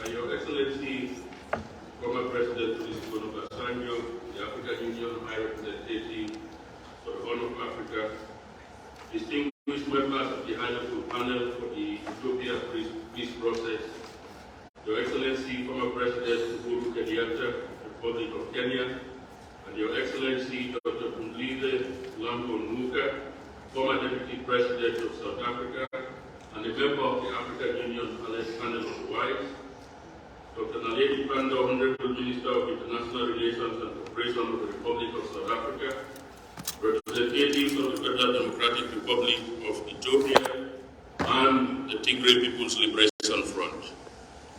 Your Excellency, former President Olusegun Obasanjo, the African Union High Representative for the Horn of Africa, distinguished members of the High Level Panel for the Ethiopia peace process, Your Excellency, former President Uhuru Kenyatta, Republic of Kenya, and Your Excellency Dr. Mlize Lambo Nuka, former Deputy President of South Africa, and a member of the African Union Panel of Wives, Dr. Naledi Pandor, Honorable Minister of International Relations and Cooperation of the Republic of South Africa, representatives of the Federal Democratic Republic of Ethiopia, and the Tigray People's Liberation Front.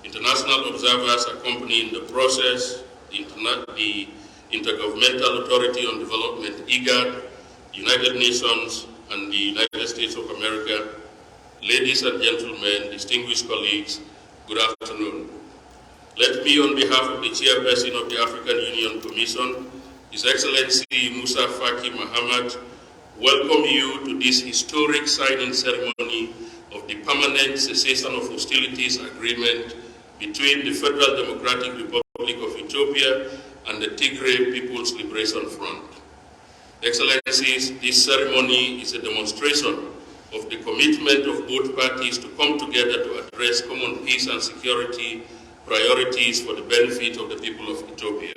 International observers accompanying the process, the Intergovernmental Authority on Development, IGAD, United Nations, and the United States of America. Ladies and gentlemen, distinguished colleagues, good afternoon. Let me, on behalf of the Chairperson of the African Union Commission, His Excellency Musa Faki Mahamat, welcome you to this historic signing ceremony of the Permanent Cessation of Hostilities Agreement between the Federal Democratic Republic of Ethiopia and the Tigray People's Liberation Front. Excellencies, this ceremony is a demonstration of the commitment of both parties to come together to address common peace and security priorities for the benefit of the people of Ethiopia.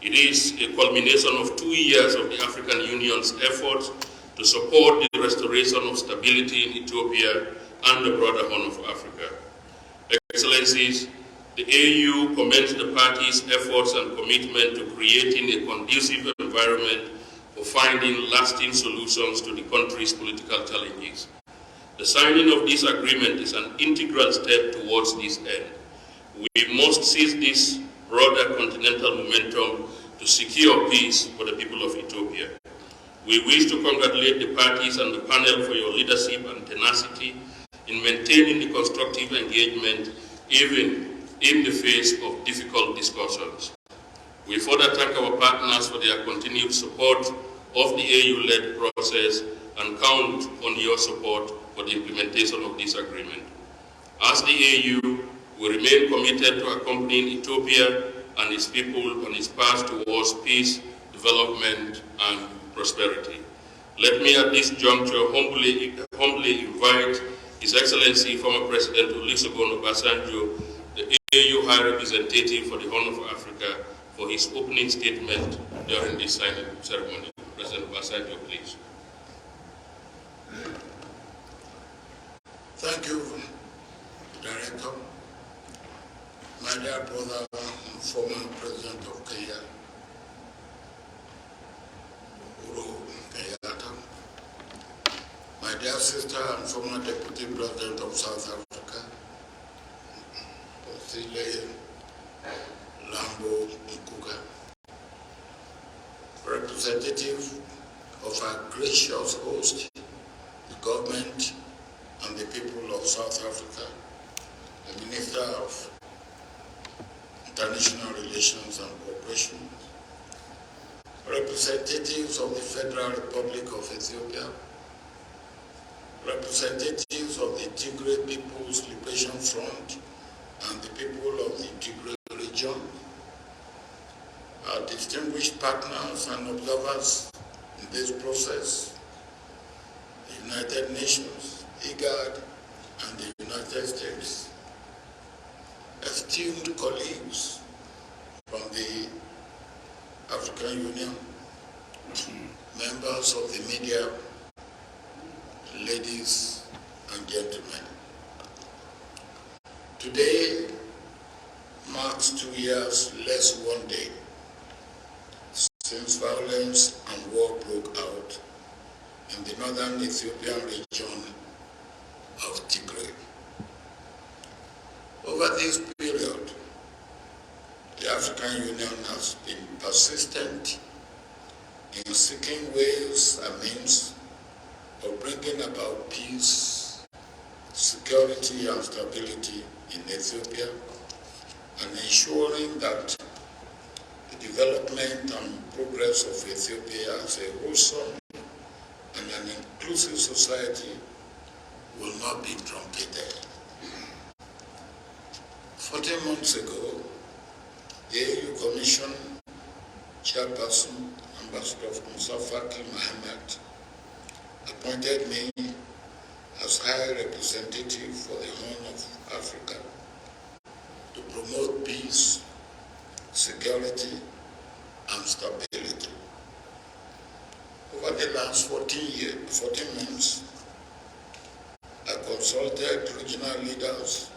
It is a culmination of 2 years of the African Union's efforts to support the restoration of stability in Ethiopia and the broader Horn of Africa. Excellencies, the AU commends the parties' efforts and commitment to creating a conducive environment for finding lasting solutions to the country's political challenges. The signing of this agreement is an integral step towards this end. We must seize this broader continental momentum to secure peace for the people of Ethiopia. We wish to congratulate the parties and the panel for your leadership and tenacity in maintaining the constructive engagement even in the face of difficult discussions. We further thank our partners for their continued support of the AU-led process and count on your support for the implementation of this agreement. As the AU, we remain committed to accompanying Ethiopia and its people on its path towards peace, development, and prosperity. Let me at this juncture humbly invite His Excellency former President Olusegun Obasanjo, the AU High Representative for the Horn of Africa, for his opening statement during this signing ceremony. President Obasanjo, please. Thank you, Director. My dear brother, former President of Kenya, Uhuru Kenyatta. My dear sister and former Deputy President of South Africa, Mlize Lambo Nuka. Representative of our gracious host, the government and the people of South Africa, the Minister of International Relations and Cooperation, representatives of the Federal Republic of Ethiopia, representatives of the Tigray People's Liberation Front and the people of the Tigray region, our distinguished partners and observers in this process, the United Nations, IGAD, and the United States, esteemed colleagues from the African Union, members of the media, ladies and gentlemen. Today marks 2 years less 1 day since violence and war broke out in the northern Ethiopian region of Tigray. Over this period, the African Union has been persistent in seeking ways and means of bringing about peace, security and stability in Ethiopia, and ensuring that the development and progress of Ethiopia as a wholesome and an inclusive society will not be truncated. 14 months ago, the AU Commission Chairperson, Ambassador Musa Faki Mohammed, appointed me as High Representative for the Horn of Africa to promote peace, security, and stability. Over the last 14 months, I consulted regional leaders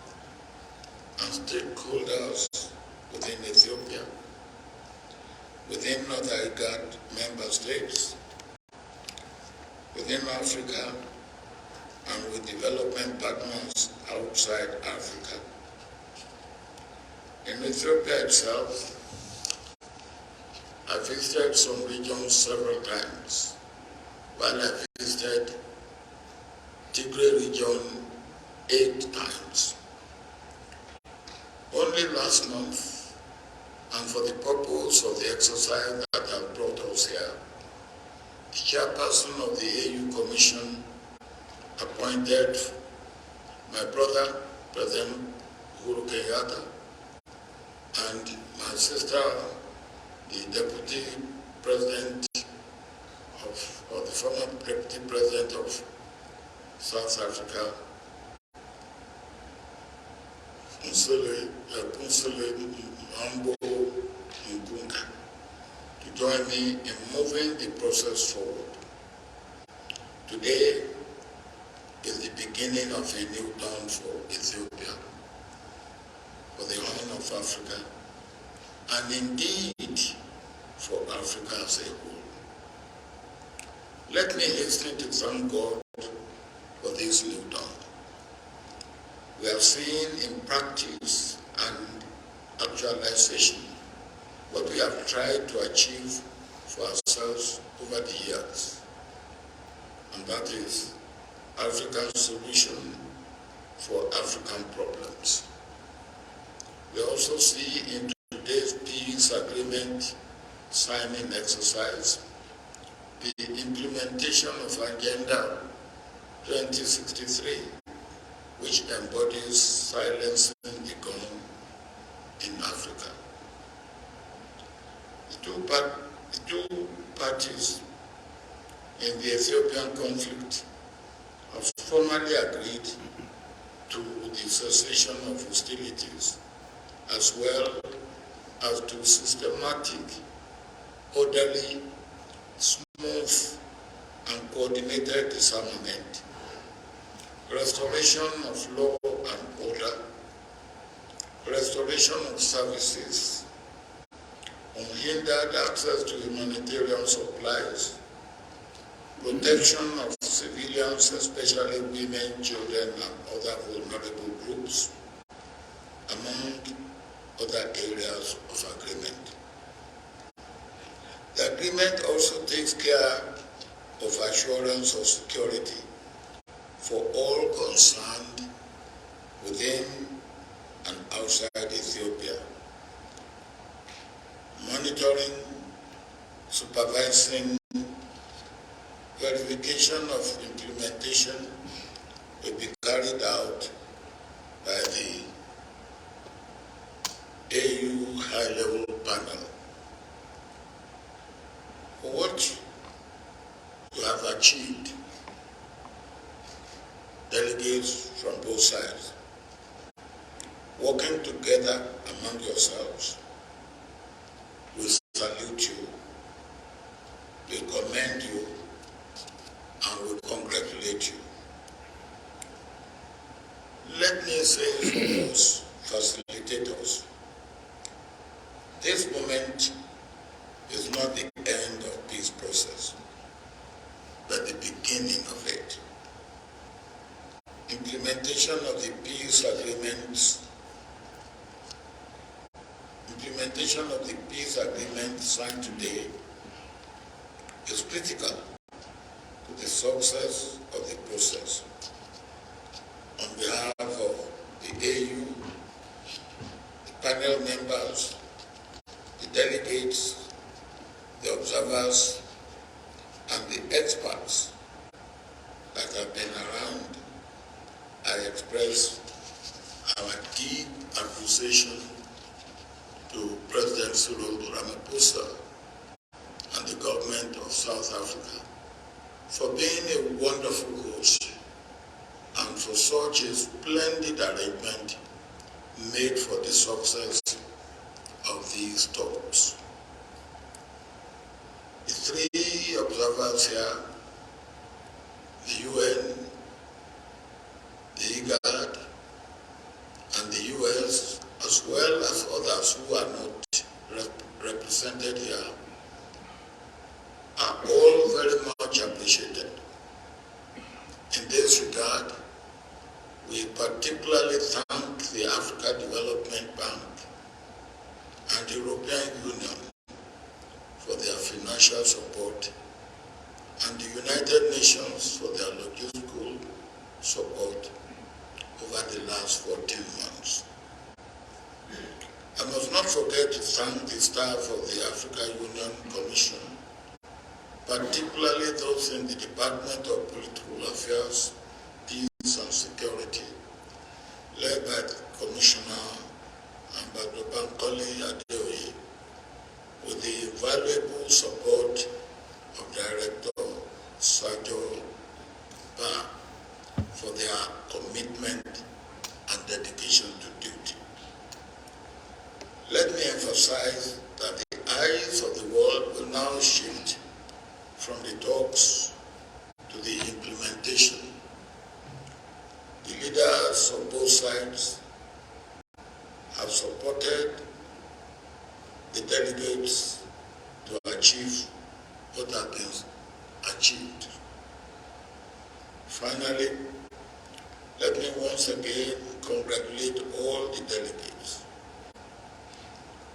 and stakeholders within Ethiopia, within other IGAD member states, within Africa, and with development partners outside Africa. In Ethiopia itself, I visited some regions several times, while I visited Tigray region 8 times. Only last month, and for the purpose of the exercise that has brought us here, the chairperson of the AU Commission appointed my brother, President Uhuru Kenyatta, and my sister, the Deputy President or the former Deputy President of South Africa, Kunsele Mambo Ngunga, to join me in moving the process forward. Today is the beginning of a new dawn for Ethiopia, for the Horn of Africa, and indeed for Africa as a whole. Let me hasten to thank God for this new dawn. We have seen in practice and actualization what we have tried to achieve for ourselves over the years, and that is African solution for African problems. We also see in today's peace agreement signing exercise the implementation of Agenda 2063, which embodies silencing the gun in Africa. The two parties in the Ethiopian conflict have formally agreed to the cessation of hostilities, as well as to systematic, orderly, smooth, and coordinated disarmament, restoration of law and order, restoration of services, unhindered access to humanitarian supplies, protection of civilians, especially women, children, and other vulnerable groups, among other areas of agreement. The agreement also takes care of assurance of security for all concerned within and outside Ethiopia, monitoring, supervising, verification of implementation will be carried out by the AU high-level panel. For what you have achieved, delegates from both sides, working together among yourselves, we salute you, we commend you, and we congratulate you. Let me say to those facilitators This moment is not the end of peace process, but the beginning of it. Implementation of the peace agreements signed today is critical to the success of the process. On behalf of the AU, the panel members, the delegates, the observers, and the experts that have been around, I express our deep appreciation to President Cyril Ramaphosa and the government of South Africa for being a wonderful host and for such a splendid arrangement made for the success of these talks. The three observers here, the UN, the IGAD, and the US, as well as others who are not represented here, are all very much appreciated. In this regard, we particularly thank the Africa Development Bank and the European Union for their financial support and the United Nations for their logistical support over the last 14 months. I must not forget to thank the staff of the Africa Union Commission, particularly those in the Department of Political Affairs, Peace and Security, led by Commissioner Ambassador Bankole Adeoye, with the invaluable support of Director Sergio Ba for their commitment and dedication to duty. Let me emphasize that the eyes of the world will now shift from the talks to the implementation. The leaders of both sides have supported the delegates to achieve what has been achieved. Finally, let me once again congratulate all the delegates.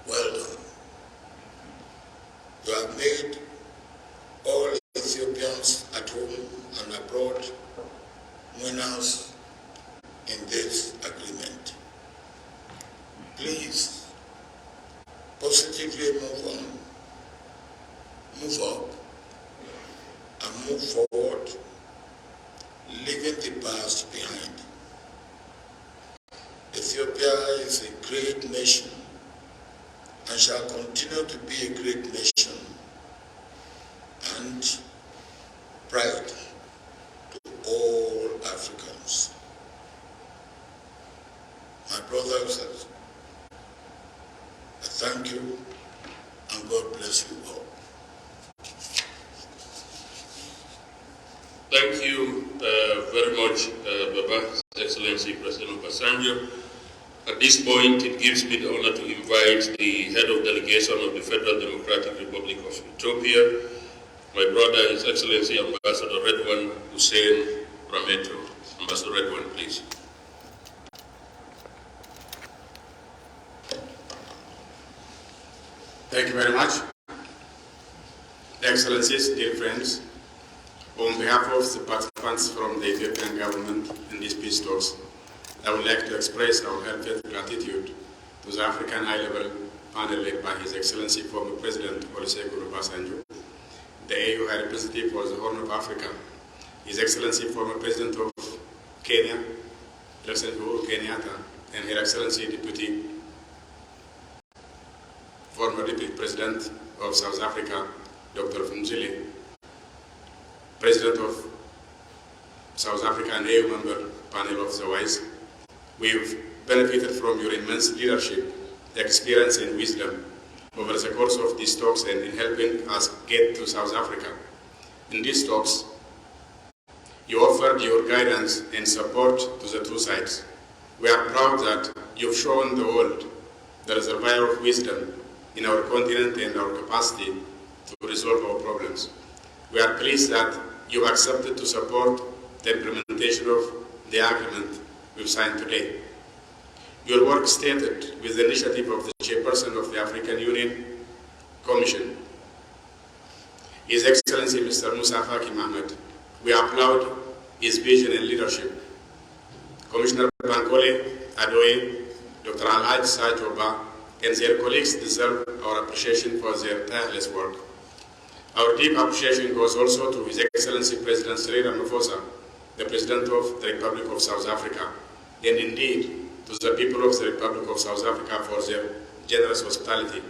Well done. You have made all Ethiopians at home and abroad winners in this agreement. Please positively move on, move up, and move forward, leaving the past behind. Ethiopia is a great nation and shall continue to be a great nation and pride to all Africans. My brothers, I thank you and God bless you all. Thank you very much, Baba, His Excellency President Obasanjo. At this point, it gives me the honor to invite the head of delegation of the Federal Democratic Republic of Ethiopia, my brother, His Excellency Ambassador Redwan Hussein Rameto. Ambassador Redwan, please. Thank you very much. Excellencies, dear friends, on behalf of the participants from the Ethiopian government in these peace talks, I would like to express our heartfelt gratitude to the African high-level panel led by His Excellency former President Olusegun Obasanjo, the AU High Representative for the Horn of Africa, His Excellency former President of Kenya, President Uhuru Kenyatta, and Her Excellency former Deputy President of South Africa, Dr. Mzile, President of South Africa and AU member panel of the WISE. We've benefited from your immense leadership, experience and wisdom over the course of these talks and in helping us get to South Africa. In these talks, you offered your guidance and support to the two sides. We are proud that you've shown the world the reservoir of wisdom in our continent and our capacity to resolve our problems. We are pleased that you accepted to support the implementation of the agreement we've signed today. Your work started with the initiative of the Chairperson of the African Union Commission, His Excellency Mr. Musa Faki Mohamed. We applaud his vision and leadership. Commissioner Bankole, Adoye, Dr. Alhaj Sajoba, and their colleagues deserve our appreciation for their tireless work. Our deep appreciation goes also to His Excellency President Cyril Ramaphosa, the President of the Republic of South Africa, and indeed to the people of the Republic of South Africa for their generous hospitality.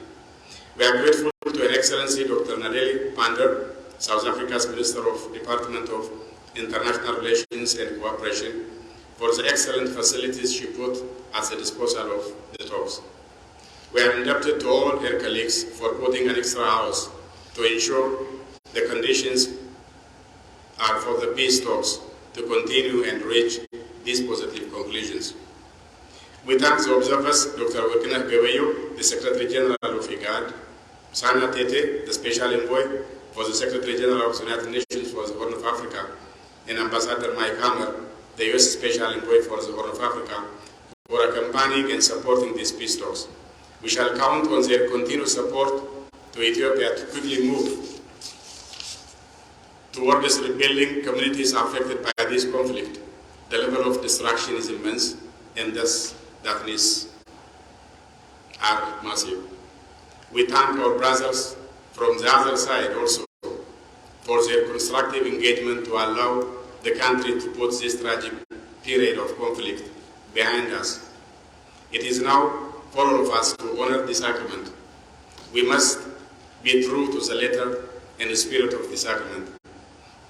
We are grateful to Her Excellency Dr. Nadeli Pandor, South Africa's Minister of Department of International Relations and Cooperation, for the excellent facilities she put at the disposal of the talks. We are indebted to all her colleagues for putting an extra hours to ensure the conditions are for the peace talks to continue and reach these positive conclusions. We thank the observers, Dr. Wekina Geweyo, the Secretary General of IGAD, Sana Tete, the Special Envoy for the Secretary General of the United Nations for the Horn of Africa, and Ambassador Mike Hammer, the U.S. Special Envoy for the Horn of Africa, for accompanying and supporting these peace talks. We shall count on their continued support to Ethiopia to quickly move towards rebuilding communities affected by this conflict. The level of destruction is immense, and thus that needs are massive. We thank our brothers from the other side also for their constructive engagement to allow the country to put this tragic period of conflict behind us. It is now for all of us to honor this agreement. We must be true to the letter and the spirit of this agreement.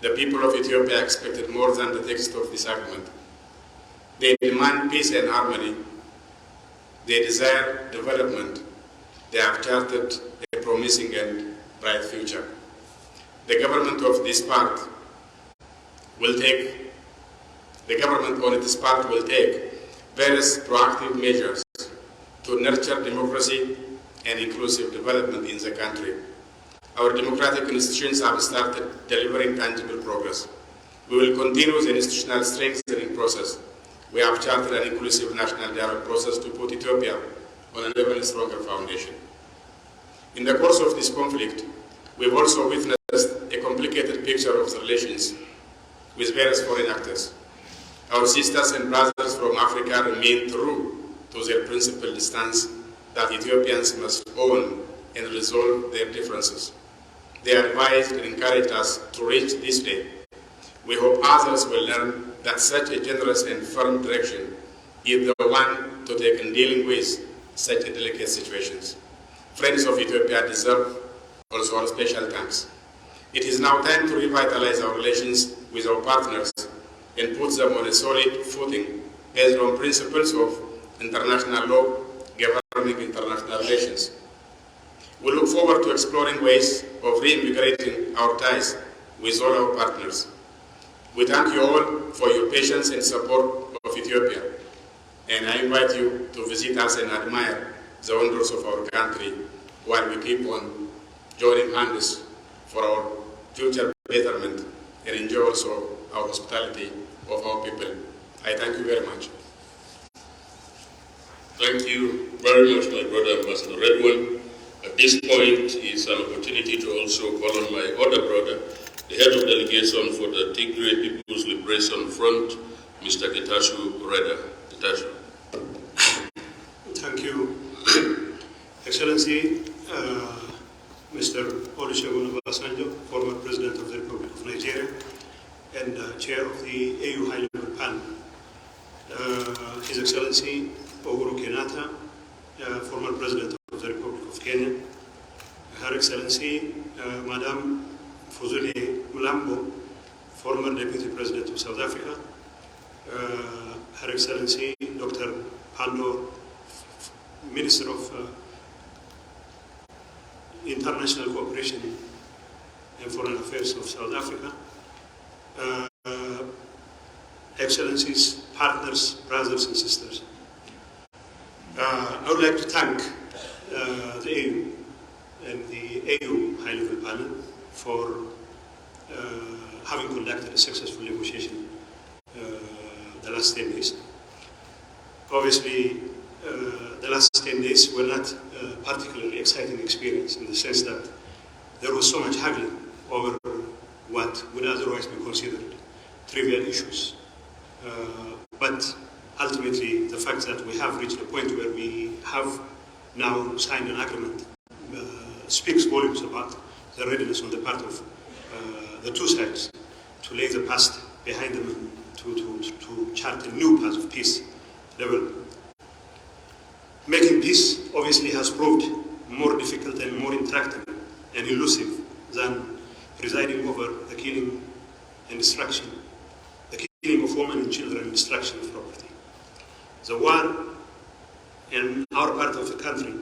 The people of Ethiopia expected more than the text of this agreement. They demand peace and harmony. They desire development. They have charted a promising and bright future. The government of this part will take, various proactive measures to nurture democracy and inclusive development in the country. Our democratic institutions have started delivering tangible progress. We will continue the institutional strengthening process. We have charted an inclusive national dialogue process to put Ethiopia on an even stronger foundation. In the course of this conflict, we've also witnessed a complicated picture of the relations with various foreign actors. Our sisters and brothers from Africa remain true to their principled stance that Ethiopians must own and resolve their differences. They advised and encouraged us to reach this day. We hope others will learn that such a generous and firm direction is the one to take in dealing with such delicate situations. Friends of Ethiopia deserve also our special thanks. It is now time to revitalize our relations with our partners and put them on a solid footing based on principles of international law governing international relations. We look forward to exploring ways of reinvigorating our ties with all our partners. We thank you all for your patience and support of Ethiopia, and I invite you to visit us and admire the wonders of our country while we keep on joining hands for our future betterment and enjoy also our hospitality of our people. I thank you very much. Thank you very much, my brother Ambassador Redwan. At this point is an opportunity to also call on my other brother, the head of delegation for the Tigray People's Liberation Front, Mr. Getashu Reda. Getashu. Thank you, Excellency, Mr. Olusegun Obasanjo, former President of the Republic of Nigeria and Chair of the AU High-Level Panel. His Excellency Uhuru Kenyatta, former President of the Republic of Kenya. Her Excellency Madam Fuzuli Mlambo, former Deputy President of South Africa. Her Excellency Dr. Pandor, Minister of International Cooperation and Foreign Affairs of South Africa. Excellencies, partners, brothers and sisters. I would like to thank the AU AU high-level panel for having conducted a successful negotiation the last 10 days. Obviously, the last 10 days were not a particularly exciting experience in the sense that there was so much haggling over what would otherwise be considered trivial issues. But ultimately, the fact that we have reached a point where we have now signed an agreement speaks volumes about the readiness on the part of the two sides to lay the past behind them and to chart a new path of peace development. Making peace obviously has proved more difficult and more intractable and elusive than presiding over the killing and destruction, the killing of women and children and destruction of property. The war in our part of the country,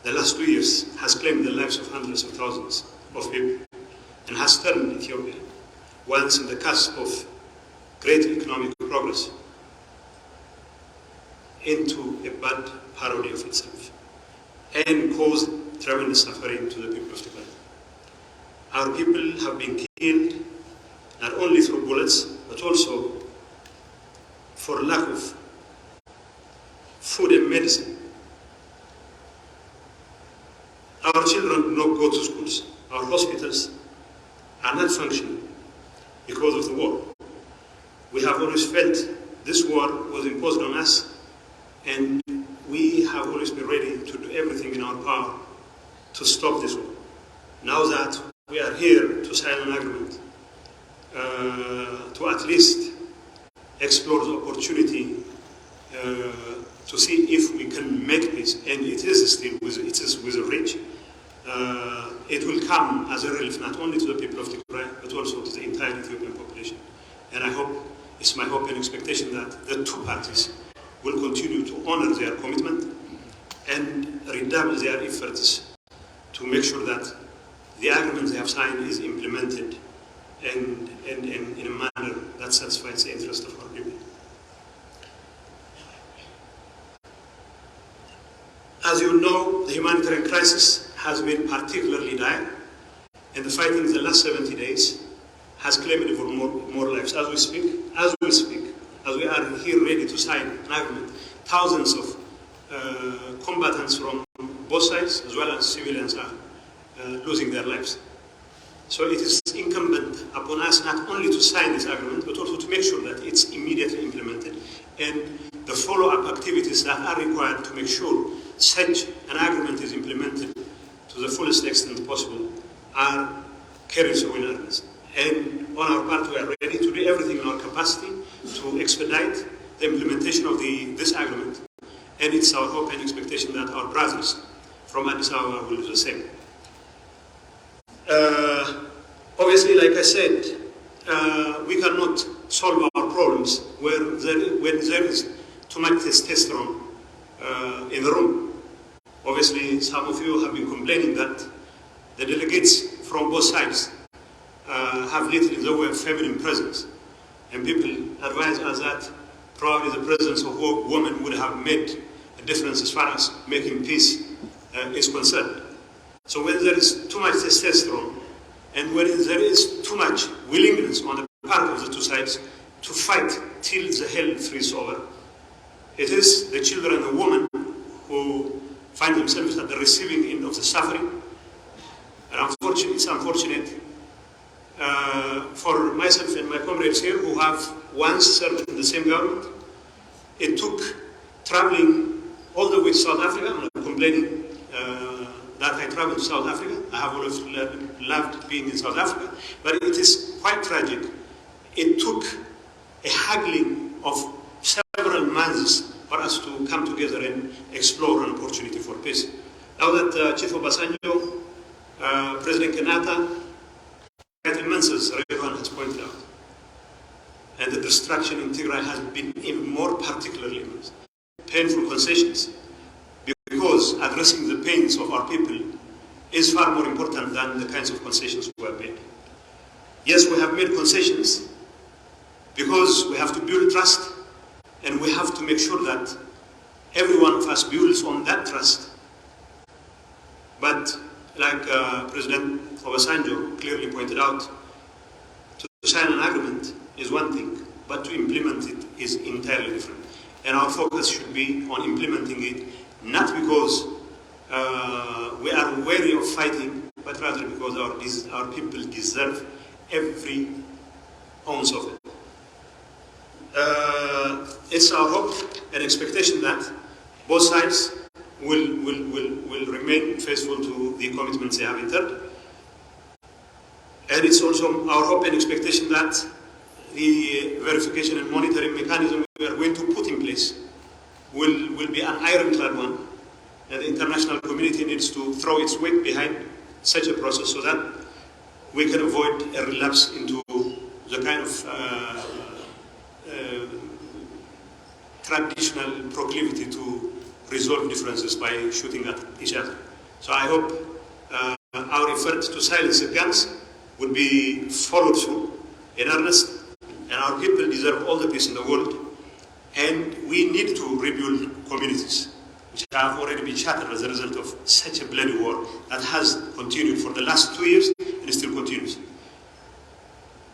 the last 2 years, has claimed the lives of hundreds of thousands of people and has turned Ethiopia, once in the cusp of great economic progress, into a bad parody of itself and caused tremendous suffering to the people of Tigray. Our people have been killed not only through bullets, but also for lack of food and medicine. Our children do not go to schools. Our hospitals are not functioning because of the war. We have always felt this war was imposed on us, and we have always been ready to do everything in our power to stop this war. Now that we are here to sign an agreement, to at least explore the opportunity to see if we can make peace, and it is still within reach. It will come as a relief not only to the people of Tigray, but also to the entire Ethiopian population. And I hope, it's my hope and expectation that the two parties will continue to honor their commitment and redouble their efforts to make sure that the agreement they have signed is implemented and in a manner that satisfies the interest of our people. As you know, the humanitarian crisis has been particularly dire, and the fighting in the last 70 days has claimed for more lives. As we speak, as we are here ready to sign an agreement, thousands of combatants from both sides, as well as civilians, are losing their lives. So it is incumbent upon us not only to sign this agreement, but also to make sure that it's immediately implemented, and the follow-up activities that are required to make sure such an agreement is implemented to the fullest extent possible are carried through in earnest. And on our part, we are ready to do everything in our capacity to expedite the implementation of this agreement. And it's our hope and expectation that our brothers from Addis Ababa will do the same. Obviously, like I said, we cannot solve our problems when there is too much testosterone in the room. Obviously, some of you have been complaining that the delegates from both sides have little in the way of feminine presence. And people advise us that probably the presence of women would have made a difference as far as making peace is concerned. So when there is too much testosterone, and when there is too much willingness on the part of the two sides to fight till the hell freezes over, it is the children and the women who find themselves at the receiving end of the suffering. And it's unfortunate for myself and my comrades here who have once served in the same government. It took traveling all the way to South Africa. I'm not complaining that I traveled to South Africa. I have always loved being in South Africa. But it is quite tragic. It took a haggling of several months for us to come together and explore an opportunity for peace. Now that Chief Obasanjo, President Kenyatta, immense, everyone has pointed out, and the destruction in Tigray has been even more particularly immense. Painful concessions, because addressing the pains of our people is far more important than the kinds of concessions we have made. Yes, we have made concessions because we have to build trust, and we have to make sure that every one of us builds on that trust. But like President Obasanjo clearly pointed out, to sign an agreement is one thing, but to implement it is entirely different. And our focus should be on implementing it, not because we are wary of fighting, but rather because our people deserve every ounce of it. It's our hope and expectation that both sides will remain faithful to the commitments they have entered. And it's also our hope and expectation that the verification and monitoring mechanism we are going to put in place will be an ironclad one, and the international community needs to throw its weight behind such a process so that we can avoid a relapse into the kind of traditional proclivity to resolve differences by shooting at each other. So I hope our effort to silence the guns will be followed through in earnest, and our people deserve all the peace in the world, and we need to rebuild communities which have already been shattered as a result of such a bloody war that has continued for the last 2 years and still continues.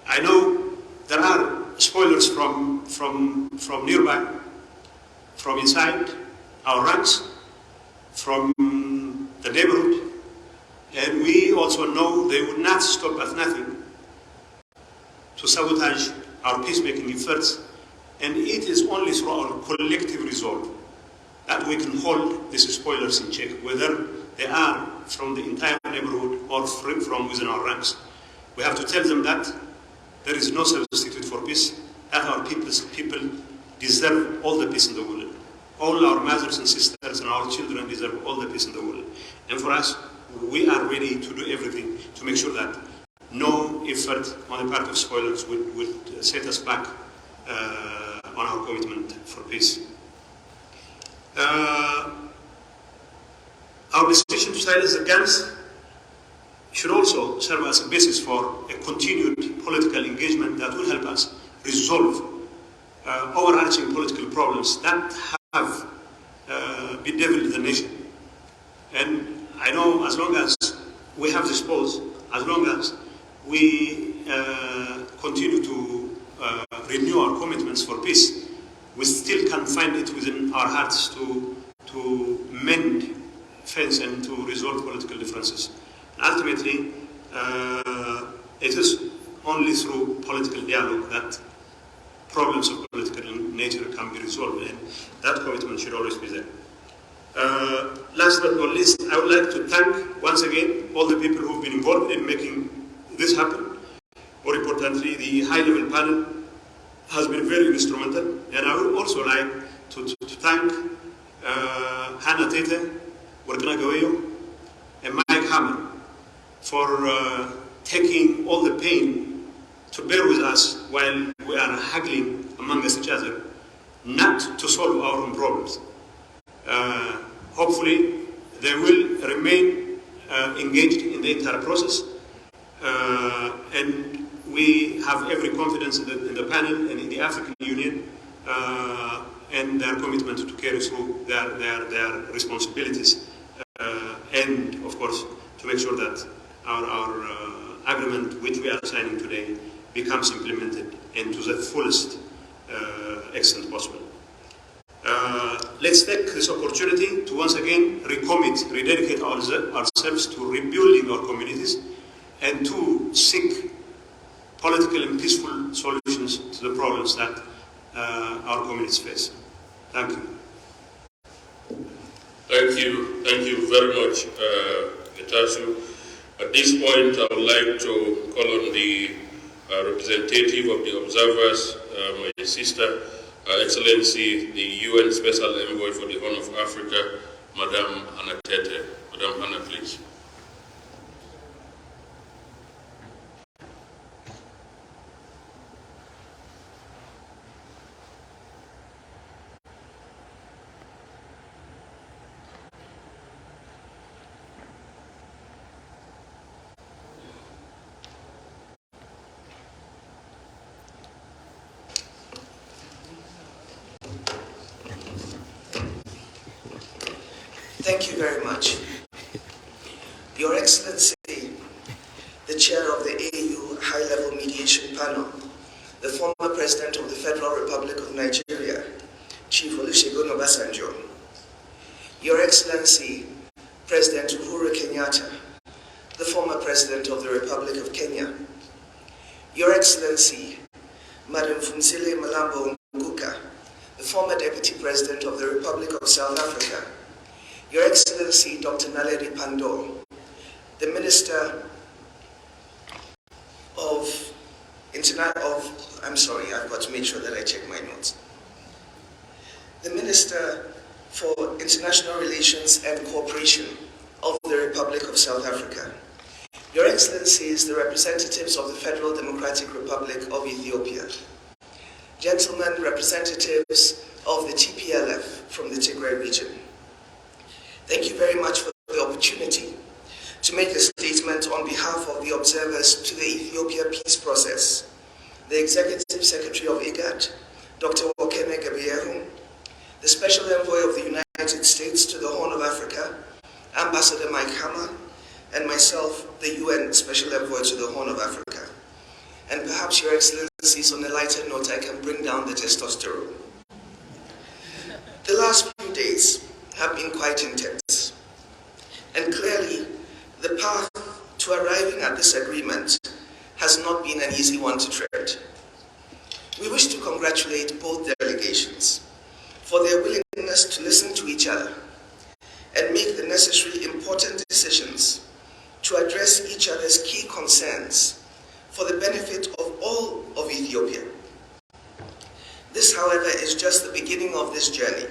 I know there are spoilers from nearby, from inside our ranks, from the neighborhood, and we also know they will not stop at nothing to sabotage our peacemaking efforts, and it is only through our collective resolve that we can hold these spoilers in check, whether they are from the entire neighborhood or from within our ranks. We have to tell them that there is no substitute for peace, that our people deserve all the peace in the world. All our mothers and sisters and our children deserve all the peace in the world. And for us, we are ready to do everything to make sure that no effort on the part of spoilers would set us back on our commitment for peace. Our decision to silence the guns should also serve as a basis for a continued political engagement that will help us resolve overarching political problems that have bedeviled the nation. And I know as long as we have this pause, as long as we continue to renew our commitments for peace, we still can find it within our hearts to mend fence and to resolve political differences. Ultimately, it is only through political dialogue that problems of political nature can be resolved, and that commitment should always be there. Last but not least, I would like to thank once again all the people who've been involved in making this happen. More importantly, the high-level panel has been very instrumental, and I would also like to thank Hannah Tete, Warkana Gawayo, and Mike Hammer for taking all the pain to bear with us while we are haggling among each other, not to solve our own problems. Hopefully, they will remain engaged in the entire process, and we have every confidence in the panel and in the African Union and their commitment to carry through their responsibilities, and of course to make sure that our agreement which we are signing today becomes implemented and to the fullest extent possible. Let's take this opportunity to once again rededicate ourselves to rebuilding our communities and to seek political and peaceful solutions to the problems that our communities face. Thank you. Thank you very much, Getachew. At this point, I would like to call on the representative of the observers, my sister, Excellency, the UN Special Envoy for the Horn of Africa, Madam Hannah Tete. Madam Hannah, please. Thank you very much. Your Excellency, the Chair of the AU High-Level Mediation Panel, the former President of the Federal Republic of Nigeria, Chief Olusegun Obasanjo, Your Excellency, President Uhuru Kenyatta, the former President of the Republic of Kenya, Your Excellency, Madam Phumzile Mlambo Nguka, the former Deputy President of the Republic of South Africa, Your Excellency, Dr. Naledi Pandor, the Minister of I've got to make sure that I check my notes. The Minister for International Relations and Cooperation of the Republic of South Africa, Your Excellencies, the representatives of the Federal Democratic Republic of Ethiopia, gentlemen representatives of the TPLF from the Tigray region, thank you very much for the opportunity to make a statement on behalf of the observers to the Ethiopia peace process, the Executive Secretary of IGAD, Dr. Wakeme Gebiehu, the Special Envoy of the United States to the Horn of Africa, Ambassador Mike Hammer, and myself, the UN Special Envoy to the Horn of Africa. And perhaps, Your Excellencies, on a lighter note, I can bring down the testosterone. The last few days have been quite intense, and clearly, the path to arriving at this agreement has not been an easy one to tread. We wish to congratulate both delegations for their willingness to listen to each other and make the necessary important decisions to address each other's key concerns for the benefit of all of Ethiopia. This, however, is just the beginning of this journey,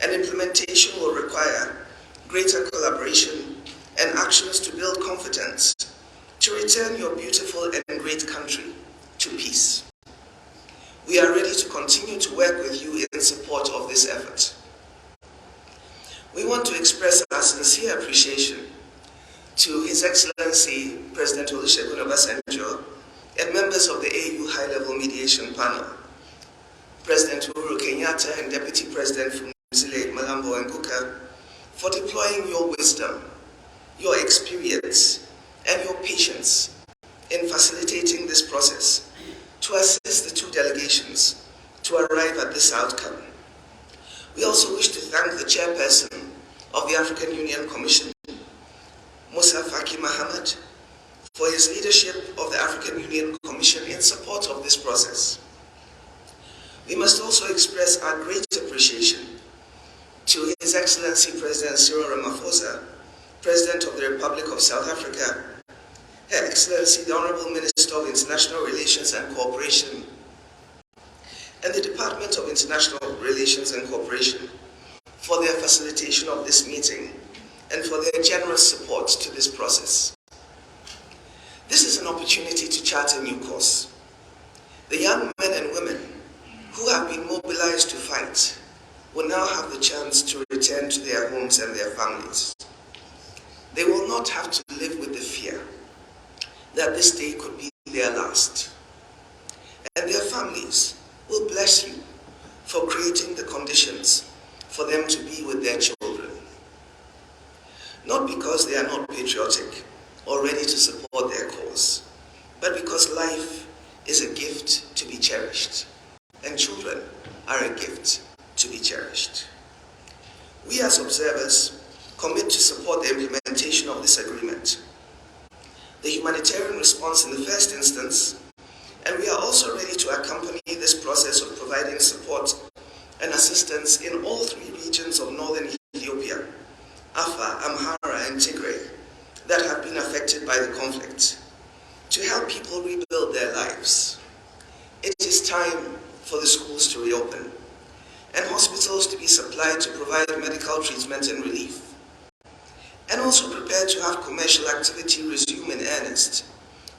and implementation will require greater collaboration and actions to build confidence to return your beautiful and great country to peace. We are ready to continue to work with you in support of this effort. We want to express our sincere appreciation to His Excellency President Olusegun Obasanjo and members of the AU High-Level Mediation Panel, President Uhuru Kenyatta and Deputy President Phumzile Mlambo Nguka, for deploying your wisdom, your experience, and your patience in facilitating this process to assist the two delegations to arrive at this outcome. We also wish to thank the Chairperson of the African Union Commission, Musa Faki Mohammed, for his leadership of the African Union Commission in support of this process. We must also express our great appreciation to His Excellency President Cyril Ramaphosa, President of the Republic of South Africa, Her Excellency the Honorable Minister of International Relations and Cooperation, and the Department of International Relations and Cooperation for their facilitation of this meeting and for their generous support to this process. This is an opportunity to chart a new course. The young men and women who have been mobilized to fight will now have the chance to return to their homes and their families. They will not have to live with the fear that this day could be their last. And their families will bless you for creating the conditions for them to be with their children. Not because they are not patriotic or ready to support their cause, but because life is a gift to be cherished, and children are a gift to be cherished. We as observers commit to support the implementation of this agreement, the humanitarian response in the first instance, and we are also ready to accompany this process of providing support and assistance in all three regions of northern Ethiopia, Afar, Amhara, and Tigray, that have been affected by the conflict, to help people rebuild their lives. It is time for the schools to reopen and hospitals to be supplied to provide medical treatment and relief, and also prepare to have commercial activity resume in earnest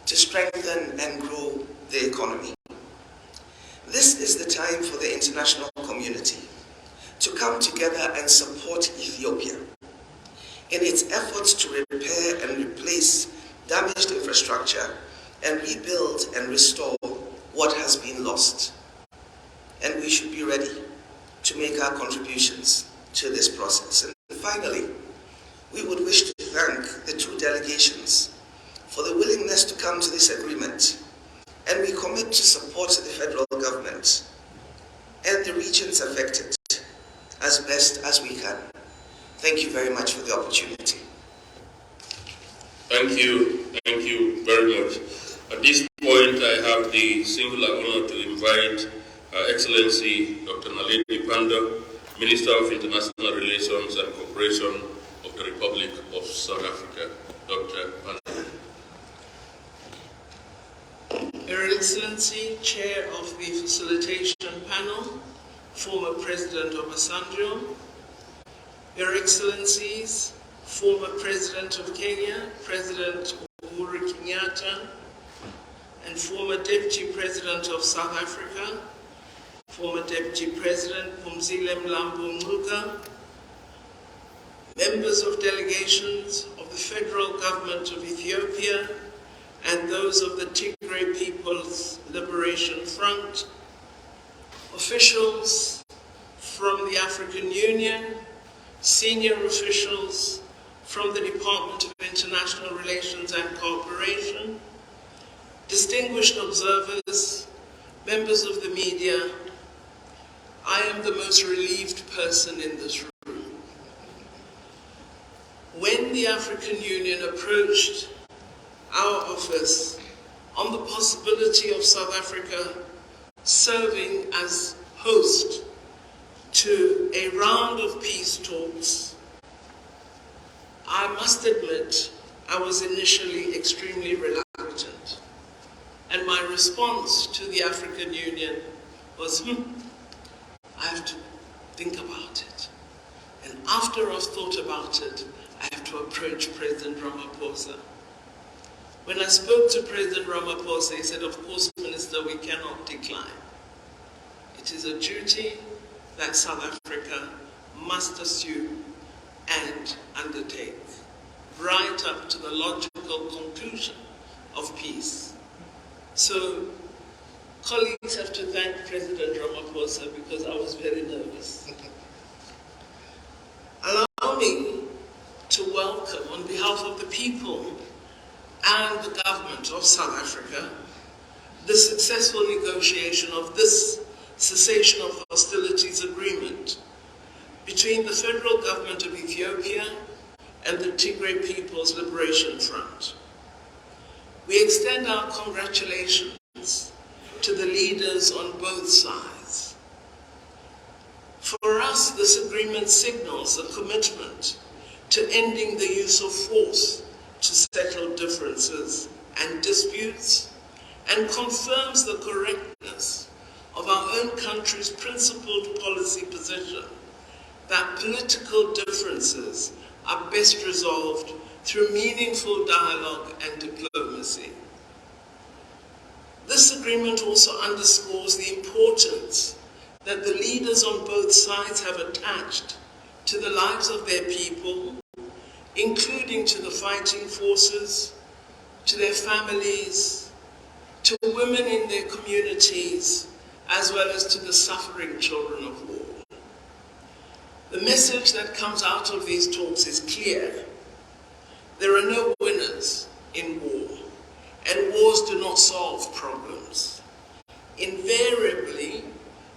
to strengthen and grow the economy. This is the time for the international community to come together and support Ethiopia in its efforts to repair and replace damaged infrastructure and rebuild and restore what has been lost. And we should be ready to make our contributions to this process. And finally, we would wish to thank the two delegations for the willingness to come to this agreement, and we commit to support the federal government and the regions affected as best as we can. Thank you very much for the opportunity. Thank you very much. At this point, I have the singular honor to invite Her Excellency Dr. Naledi Pandor, Minister of International Relations and Cooperation of the Republic of South Africa. Dr. Pandor. Your Excellency, Chair of the Facilitation Panel, former President Obasanjo, Your Excellencies, former President of Kenya, President Uhuru Kenyatta, and former Deputy President of South Africa, former Deputy President Phumzile Mlambo Ngcuka, members of delegations of the Federal Government of Ethiopia, and those of the Tigray People's Liberation Front, officials from the African Union, senior officials from the Department of International Relations and Cooperation, distinguished observers, members of the media, I am the most relieved person in this room. When the African Union approached our office on the possibility of South Africa serving as host to a round of peace talks, I must admit I was initially extremely reluctant. And my response to the African Union was, I have to think about it. And after I've thought about it, I have to approach President Ramaphosa. When I spoke to President Ramaphosa, he said, of course, Minister, we cannot decline. It is a duty that South Africa must assume and undertake, right up to the logical conclusion of peace. So, colleagues have to thank President Ramaphosa because I was very nervous. Allow me to welcome, on behalf of the people and the government of South Africa, the successful negotiation of this cessation of hostilities agreement between the federal government of Ethiopia and the Tigray People's Liberation Front. We extend our congratulations to the leaders on both sides. For us, this agreement signals a commitment to ending the use of force to settle differences and disputes, and confirms the correctness of our own country's principled policy position that political differences are best resolved through meaningful dialogue and diplomacy. This agreement also underscores the importance that the leaders on both sides have attached to the lives of their people, including to the fighting forces, to their families, to women in their communities, as well as to the suffering children of war. The message that comes out of these talks is clear. There are no winners in war, and wars do not solve problems. Invariably,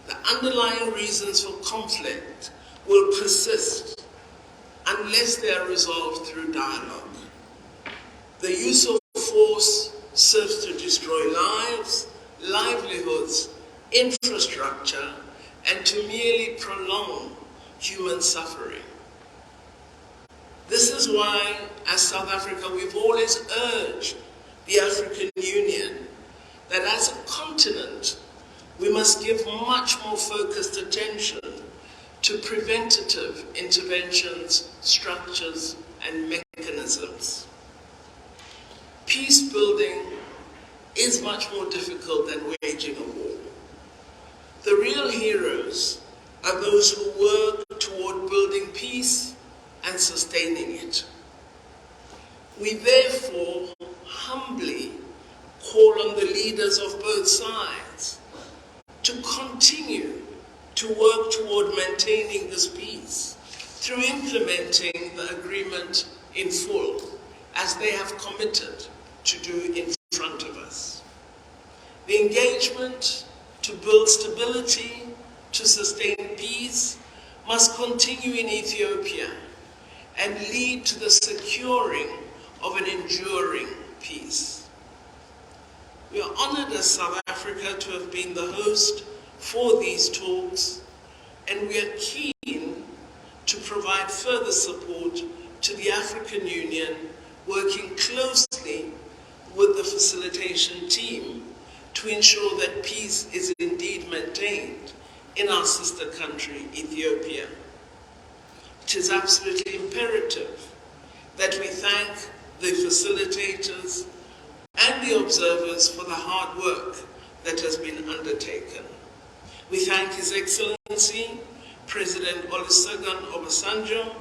the underlying reasons for conflict will persist unless they are resolved through dialogue. The use of force serves to destroy lives, livelihoods, infrastructure, and to merely prolong human suffering. This is why, as South Africa, we've always urged the African Union that as a continent, we must give much more focused attention to preventative interventions, structures, and mechanisms. Peace building is much more difficult than waging a war. The real heroes are those who work toward building peace and sustaining it. We therefore humbly call on the leaders of both sides to continue to work toward maintaining this peace through implementing the agreement in full as they have committed to do in front of us. The engagement to build stability, to sustain peace, must continue in Ethiopia and lead to the securing of an enduring peace. We are honored as South Africa to have been the host for these talks, and we are keen to provide further support to the African Union, working closely with the facilitation team to ensure that peace is indeed maintained in our sister country, Ethiopia. It is absolutely imperative that we thank the facilitators and the observers for the hard work that has been undertaken. We thank His Excellency, President Olusegun Obasanjo,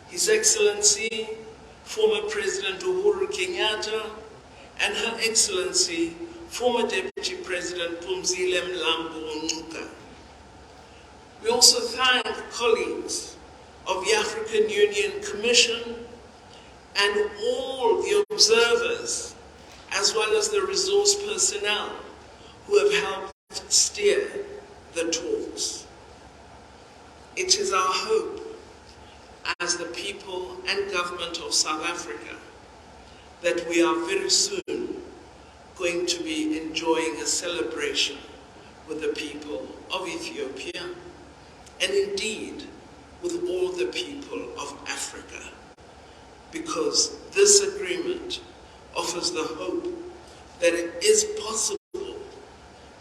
His Excellency, former President Uhuru Kenyatta, and Her Excellency, former Deputy President Phumzile Mlambo Ngcuka. We also thank colleagues of the African Union Commission and all the observers, as well as the resource personnel who have helped steer the talks. It is our hope as the people and government of South Africa that we are very soon going to be enjoying a celebration with the people of Ethiopia, and indeed with all the people of Africa, because this agreement offers the hope that it is possible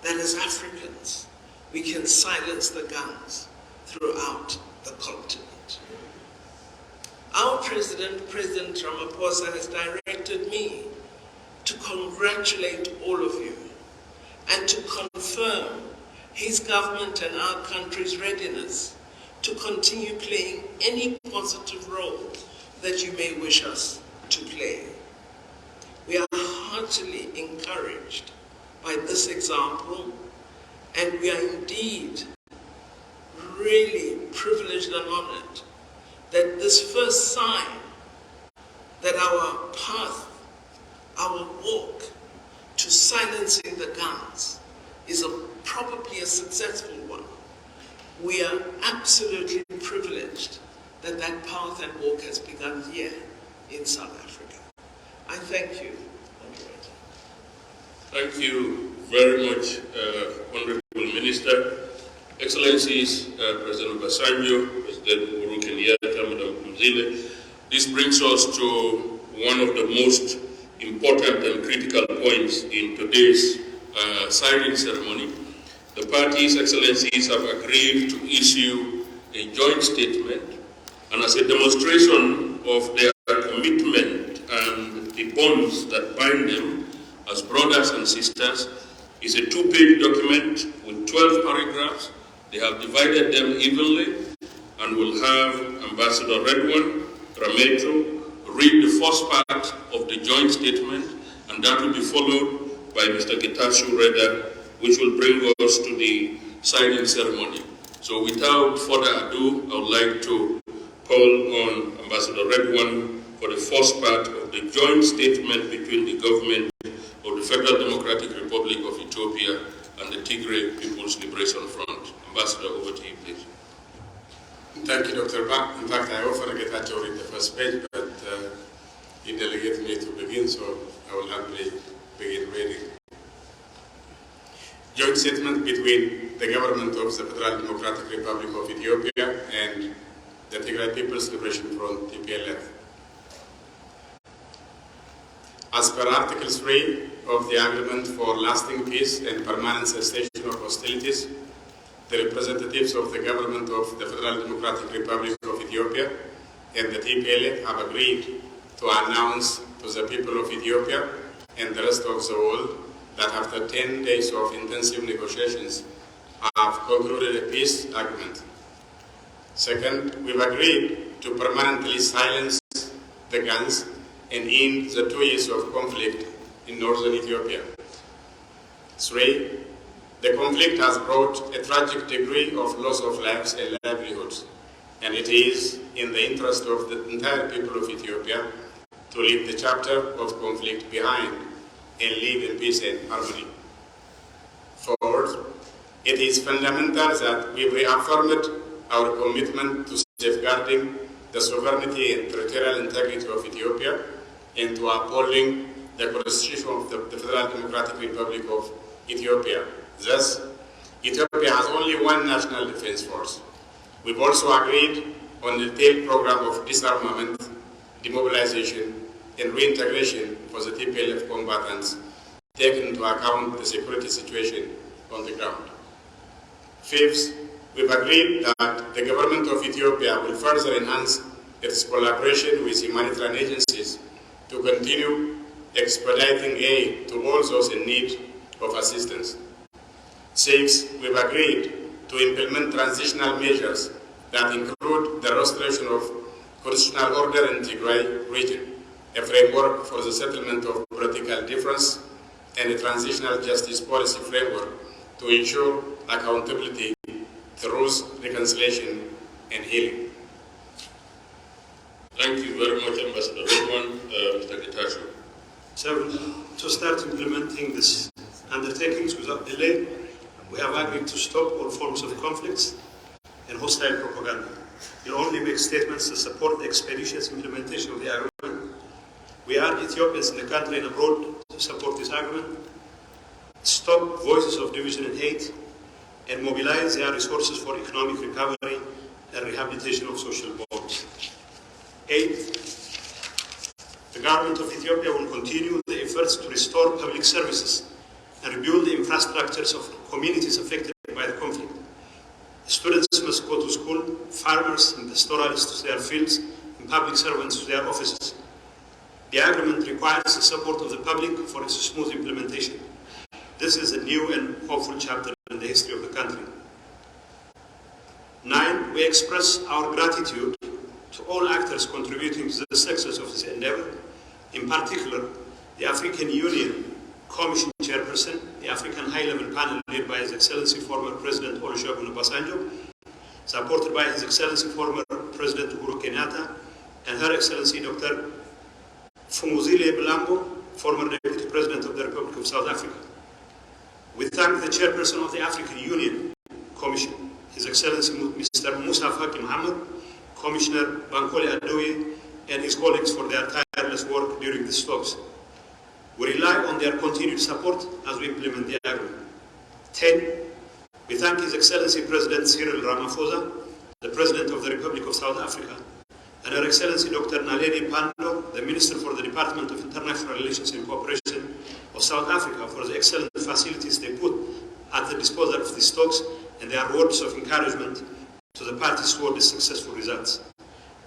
that as Africans we can silence the guns throughout the continent. Our President, President Ramaphosa, has directed me to congratulate all of you and to confirm his government and our country's readiness to continue playing any positive role that you may wish us to play. We are heartily encouraged by this example, and we are indeed really privileged and honored that this first sign that our path, our walk to silencing the guns is probably a successful one. We are absolutely privileged that that path and walk has begun here in South Africa. I thank you, Moderator. Thank you very much, Honorable Minister. Excellencies, President Obasanjo, President Uhuru Kenyatta, Madam Phumzile, this brings us to one of the most important and critical points in today's signing ceremony. The parties' excellencies have agreed to issue a joint statement, and as a demonstration of their commitment and the bonds that bind them as brothers and sisters, is a two-page document with 12 paragraphs. They have divided them evenly, and will have Ambassador Redwan Rameto read the first part of the joint statement, and that will be followed by Mr. Getachew Reda, which will bring us to the signing ceremony. So without further ado, I would like to call on Ambassador Redwan for the first part of the joint statement between the government of the Federal Democratic Republic of Ethiopia and the Tigray People's Liberation Front. Ambassador, over to you, please. Thank you, Dr. Ba. In fact, I often get to read the first page, but he delegated me to begin, so I will happily begin reading. Joint statement between the government of the Federal Democratic Republic of Ethiopia and the Tigray People's Liberation Front, TPLF. As per Article 3 of the Agreement for Lasting Peace and Permanent Cessation of Hostilities, the representatives of the government of the Federal Democratic Republic of Ethiopia and the TPLF have agreed to announce to the people of Ethiopia and the rest of the world that after 10 days of intensive negotiations have concluded a peace agreement. Second, we've agreed to permanently silence the guns and end the 2 years of conflict in northern Ethiopia. 3, the conflict has brought a tragic degree of loss of lives and livelihoods, and it is in the interest of the entire people of Ethiopia to leave the chapter of conflict behind and live in peace and harmony. Fourth, it is fundamental that we reaffirmed our commitment to safeguarding the sovereignty and territorial integrity of Ethiopia and to upholding the Constitution of the Federal Democratic Republic of Ethiopia. Thus, Ethiopia has only one national defense force. We've also agreed on the detailed program of disarmament, demobilization, and reintegration for the TPLF combatants, taking into account the security situation on the ground. Fifth, we've agreed that the government of Ethiopia will further enhance its collaboration with humanitarian agencies to continue expediting aid to all those in need of assistance. Sixth, we've agreed to implement transitional measures that include the restoration of constitutional order in Tigray region, a framework for the settlement of political difference, and a transitional justice policy framework to ensure accountability, truth, reconciliation, and healing. Thank you very much, Ambassador Redwan. Mr. Getachew. So, to start implementing these undertakings without delay, we have agreed to stop all forms of conflicts and hostile propaganda. We'll only make statements to support the expeditious implementation of the agreement. We urge Ethiopians in the country and abroad to support this agreement, stop voices of division and hate, and mobilize their resources for economic recovery and rehabilitation of social bonds. 8. The government of Ethiopia will continue the efforts to restore public services and rebuild the infrastructures of communities affected by the conflict. Students must go to school, farmers and pastoralists to their fields, and public servants to their offices. The agreement requires the support of the public for its smooth implementation. This is a new and hopeful chapter in the history of the country. 9. We express our gratitude to all actors contributing to the success of this endeavor, in particular, the African Union Commission Chairperson, the African High-Level Panel led by His Excellency former President Olusegun Obasanjo, supported by His Excellency former President Uhuru Kenyatta, and Her Excellency Dr. Fumuzile Bilambo, former Deputy President of the Republic of South Africa. We thank the Chairperson of the African Union Commission, His Excellency Mr. Musa Faki Mohammed, Commissioner Bankole Adoye, and his colleagues for their tireless work during these talks. We rely on their continued support as we implement the agreement. 10. We thank His Excellency President Cyril Ramaphosa, the President of the Republic of South Africa, and Her Excellency Dr. Naledi Pandor, the Minister for the Department of International Relations and Cooperation of South Africa, for the excellent facilities they put at the disposal of these talks and their words of encouragement to the parties toward the successful results.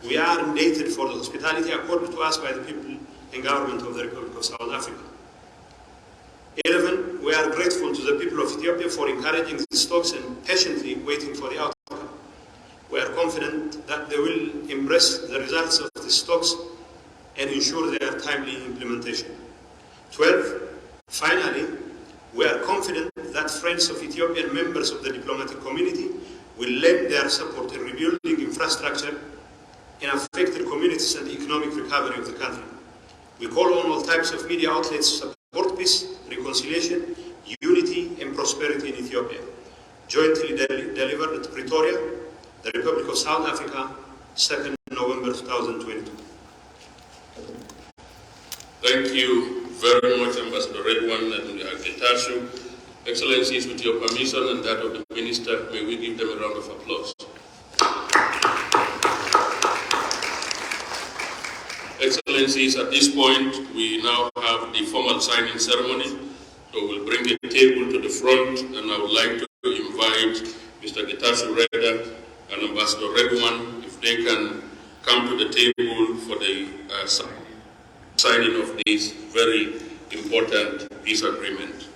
We are indebted for the hospitality accorded to us by the people and government of the Republic of South Africa. 11. We are grateful to the people of Ethiopia for encouraging these talks and patiently waiting for the outcome. We are confident that they will embrace the results of these talks and ensure their timely implementation. 12. Finally, we are confident that friends of Ethiopia and members of the diplomatic community will lend their support in rebuilding infrastructure in affected communities and the economic recovery of the country. We call on all types of media outlets to support peace, reconciliation, unity, and prosperity in Ethiopia. Jointly delivered at Pretoria, the Republic of South Africa, 2nd November 2022. Thank you very much, Ambassador Redwan and Getachew. Excellencies, with your permission and that of the Minister, may we give them a round of applause. Excellencies, at this point, we now have the formal signing ceremony. So we'll bring the table to the front, and I would like to invite Mr. Getachew Reda and Ambassador Redwan, if they can come to the table for the signing of this very important peace agreement.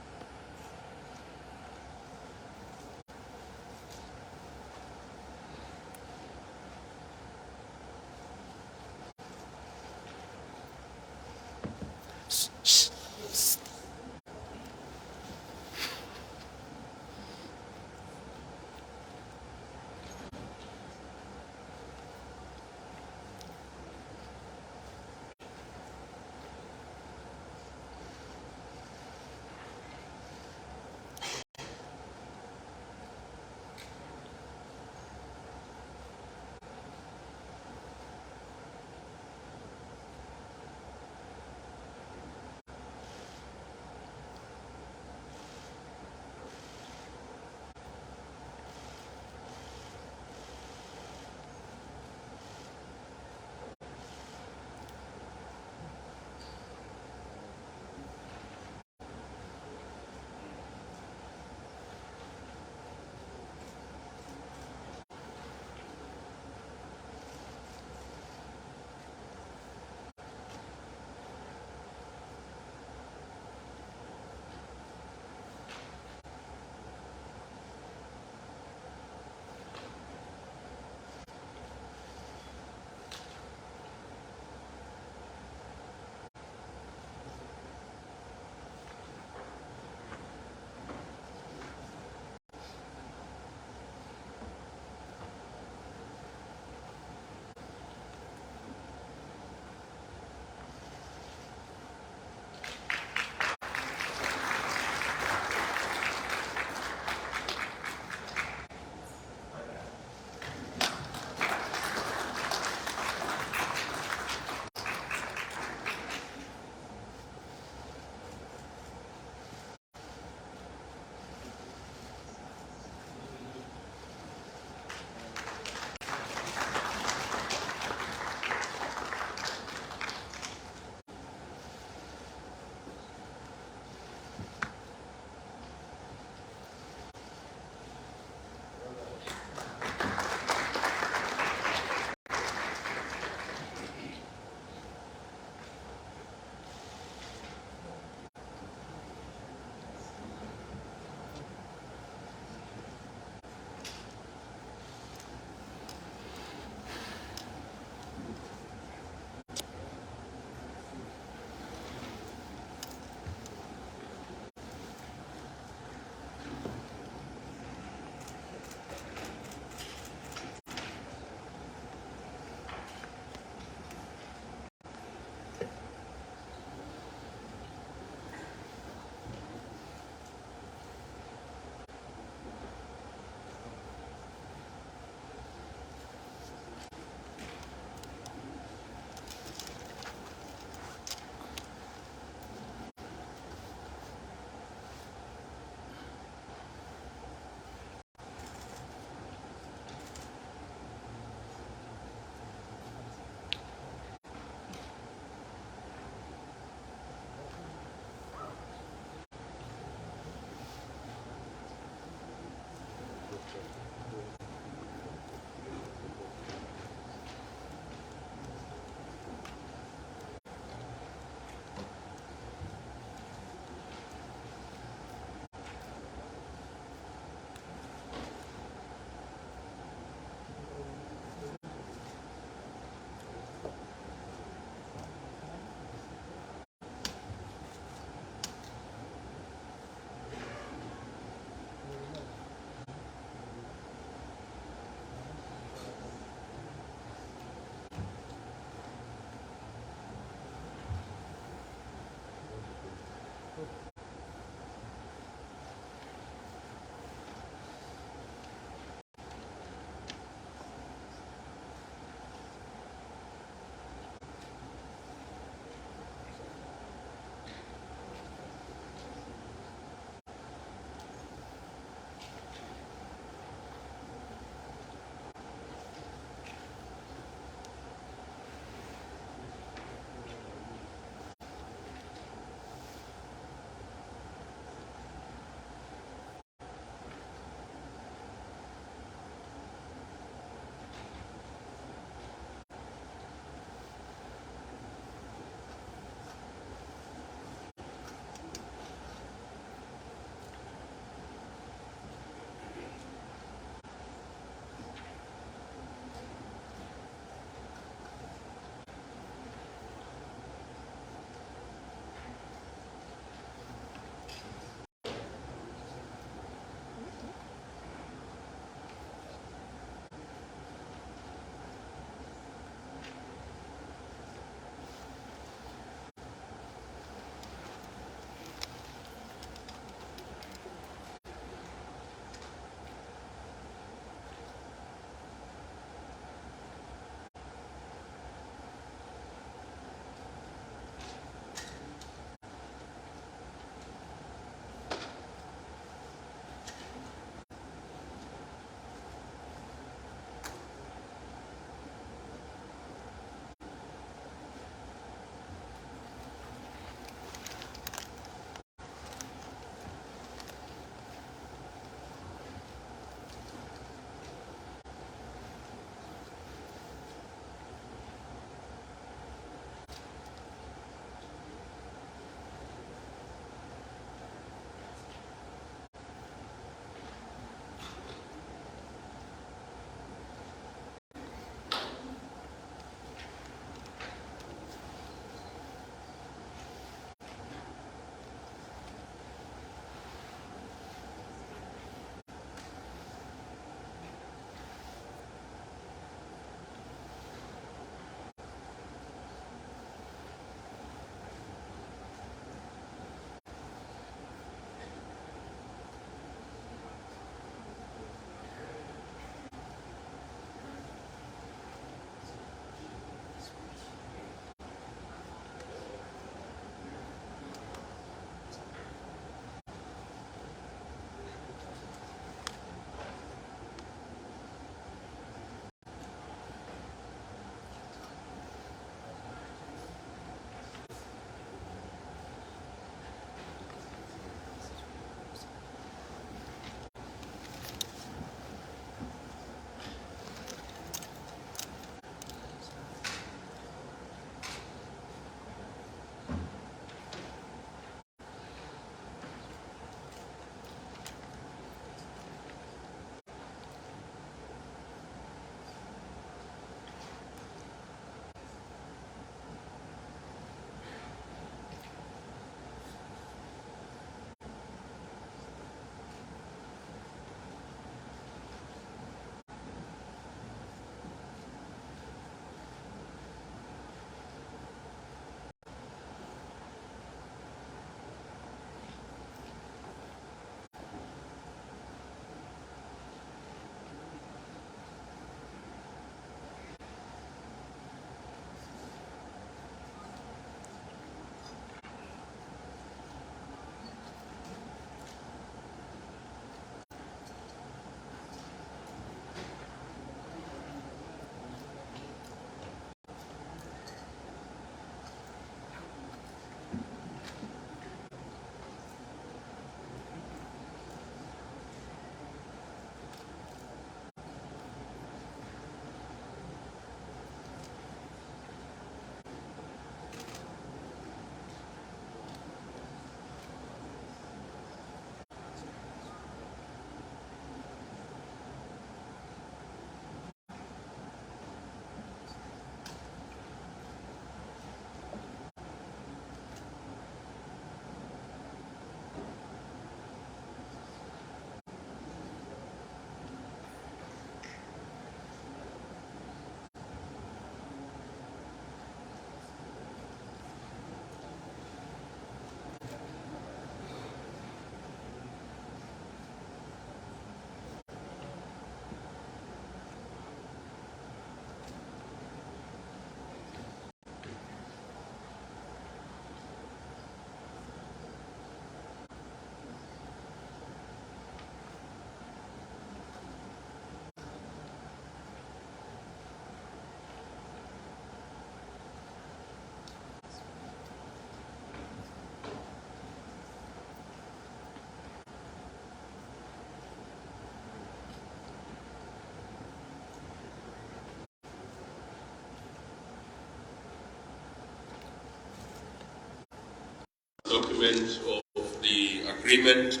documents of the agreement,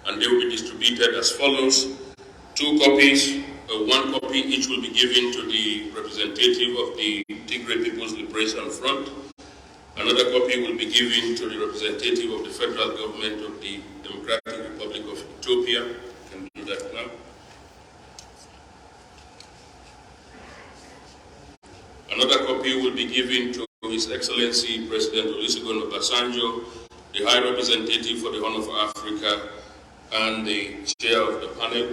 and they will be distributed as follows. 2 copies, 1 copy each will be given to the representative of the Tigray People's Liberation Front. Another copy will be given to the representative of the federal government of the Democratic Republic of Ethiopia. I can do that now. Another copy will be given to His Excellency President Olusegun Obasanjo, the High Representative for the Horn of Africa, and the Chair of the panel.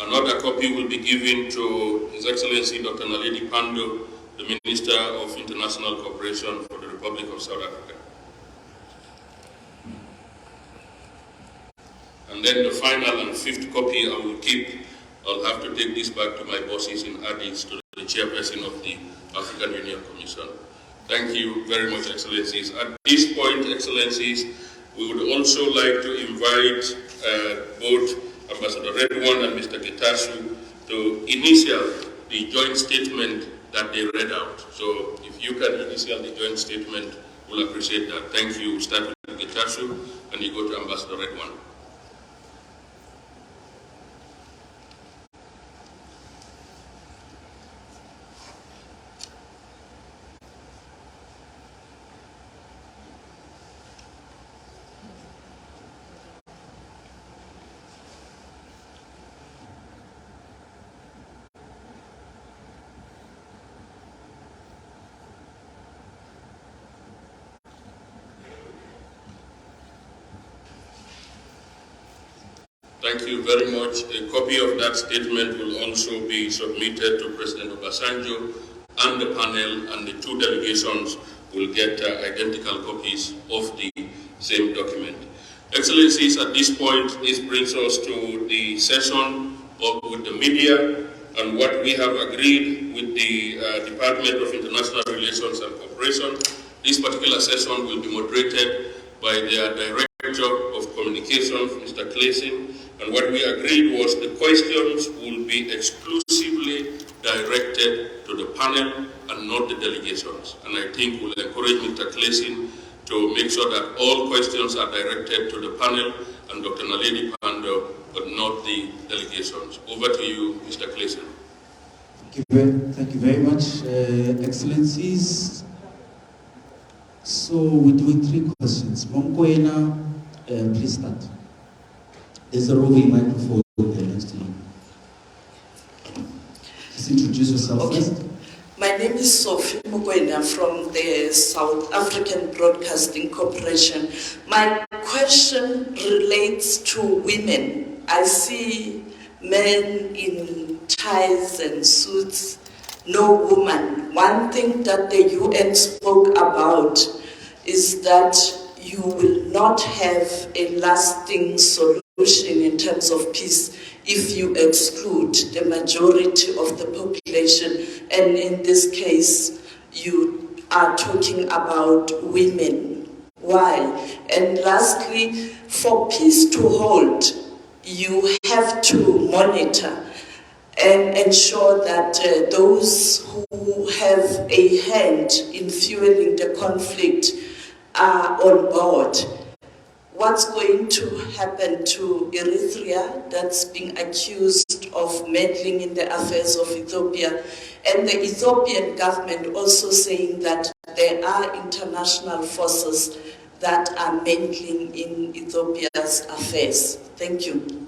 Another copy will be given to His Excellency Dr. Naledi Pandor, the Minister of International Cooperation for the Republic of South Africa. And then the final and 5th copy I will keep. I'll have to take this back to my bosses in Addis, to the Chairperson of the African Union Commission. Thank you very much, Excellencies. At this point, Excellencies, we would also like to invite both Ambassador Redwan and Mr. Getachew to initial the joint statement that they read out. So if you can initial the joint statement, we'll appreciate that. Thank you. Start with Getachew, and you go to Ambassador Redwan. Thank you very much. A copy of that statement will also be submitted to President Obasanjo and the panel, and the 2 delegations will get identical copies of the same document. Excellencies, at this point, this brings us to the session with the media, and what we have agreed with the Department of International Relations and Cooperation. This particular session will be moderated by their Director of Communications, Mr. Clayson. And what we agreed was the questions will be exclusively directed to the panel and not the delegations. And I think we'll encourage Mr. Clayson to make sure that all questions are directed to the panel and Dr. Naledi Pandor, but not the delegations. Over to you, Mr. Clayson. Thank you very much, Excellencies. So we're doing 3 questions. Monkoena, please start. There's a roving microphone there next to you. Just introduce yourself first. My name is Sophie Mukwena from the South African Broadcasting Corporation. My question relates to women. I see men in ties and suits, no woman. One thing that the UN spoke about is that you will not have a lasting solution in terms of peace if you exclude the majority of the population, and in this case you are talking about women. Why? And lastly, for peace to hold, you have to monitor and ensure that those who have a hand in fueling the conflict are on board. What's going to happen to Eritrea, that's being accused of meddling in the affairs of Ethiopia, and the Ethiopian government also saying that there are international forces that are meddling in Ethiopia's affairs? Thank you.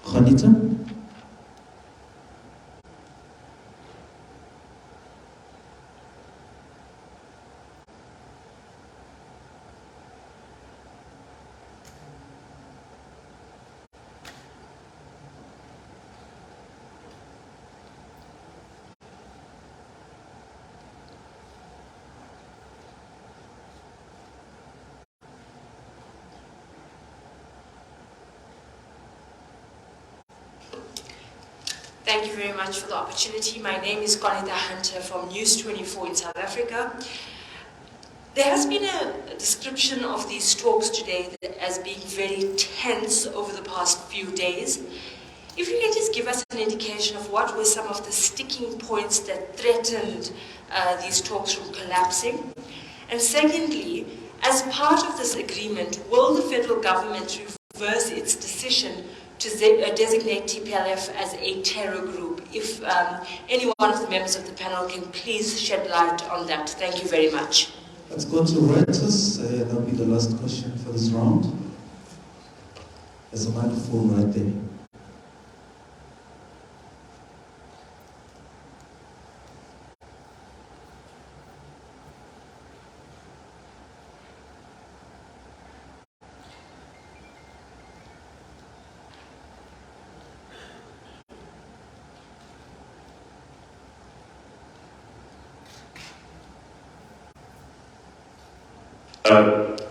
Khanita? Thank you very much for the opportunity. My name is Conita Hunter from News 24 in South Africa. There has been a description of these talks today as being very tense over the past few days. If you can just give us an indication of what were some of the sticking points that threatened these talks from collapsing. And secondly, as part of this agreement, will the federal government reverse its decision to designate TPLF as a terror group? If any one of the members of the panel can please shed light on that. Thank you very much. Let's go to Reuters. That'll be the last question for this round. There's a microphone right there.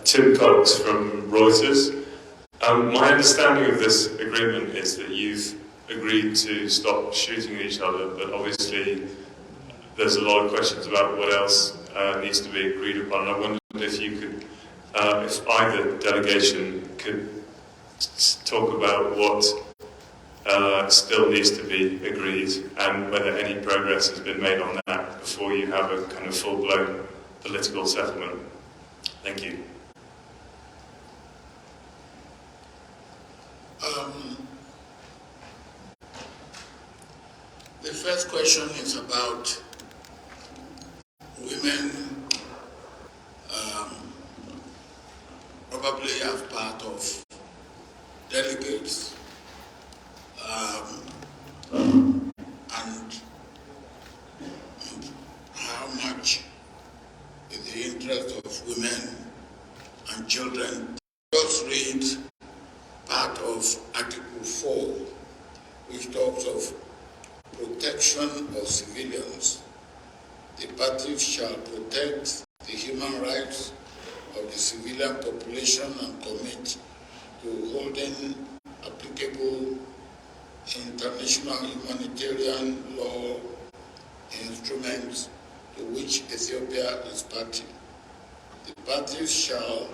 Tim Cox from Reuters. My understanding of this agreement is that you've agreed to stop shooting at each other, but obviously there's a lot of questions about what else needs to be agreed upon. I wondered if you could, if either delegation could talk about what still needs to be agreed and whether any progress has been made on that before you have a kind of full-blown political settlement. Thank you. The first question is about women probably as part of delegates and how much in the interest of women and children. Just read part of Article 4, which talks of protection of civilians. The parties shall protect the human rights of the civilian population and commit to holding applicable international humanitarian law instruments to which Ethiopia is party. The parties shall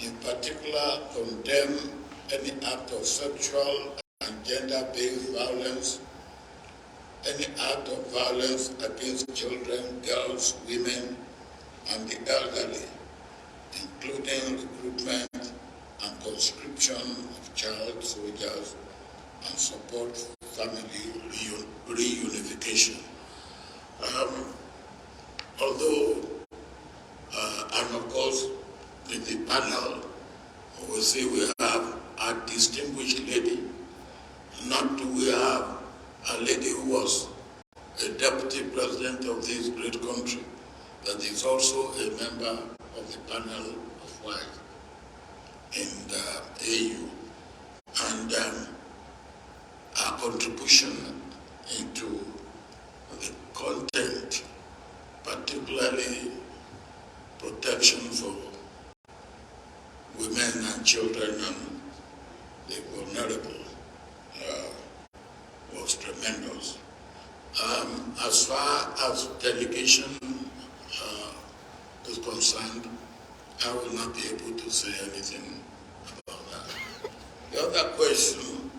in particular condemn any act of sexual and gender-based violence, any act of violence against children, girls, women, and the elderly, including recruitment and conscription of child soldiers and support family reunification. Although, and of course, in the panel, we see we have a distinguished lady. Not do we have a lady who was a deputy president of this great country, but is also a member of the panel of wives in the AU. And our contribution into the content, particularly protection for women and children and the vulnerable, was tremendous. As far as delegation is concerned, I will not be able to say anything about that. The other question,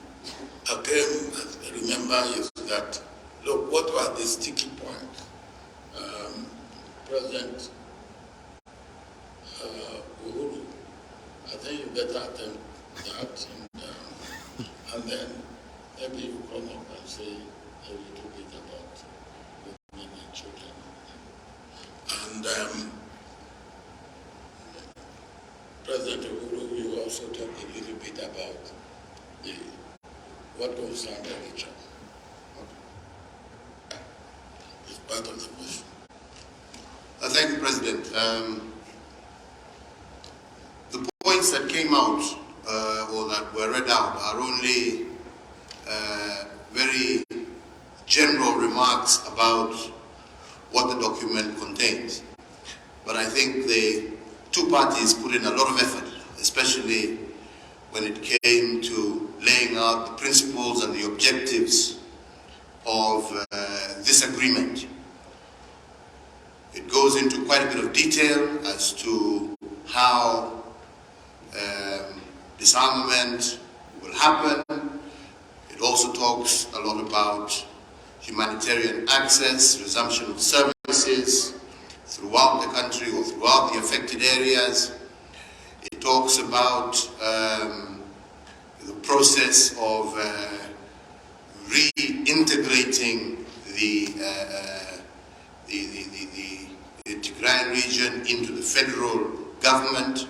again, remember, is that, look, what were the sticky points? President Uhuru, I think you better attend that, and then maybe you come up and say a little bit about women and children. And President Uhuru, you also talked a little bit about what concerns the region. It's part of the question. Thank you, President. The points that came out or that were read out are only very general remarks about what the document contains. But I think the two parties put in a lot of effort, especially when it came to laying out the principles and the objectives of this agreement. It goes into quite a bit of detail as to how disarmament will happen. It also also talks a lot about humanitarian access, resumption of services throughout the country or throughout the affected areas. It talks about the process of reintegrating the Tigray region into the federal government.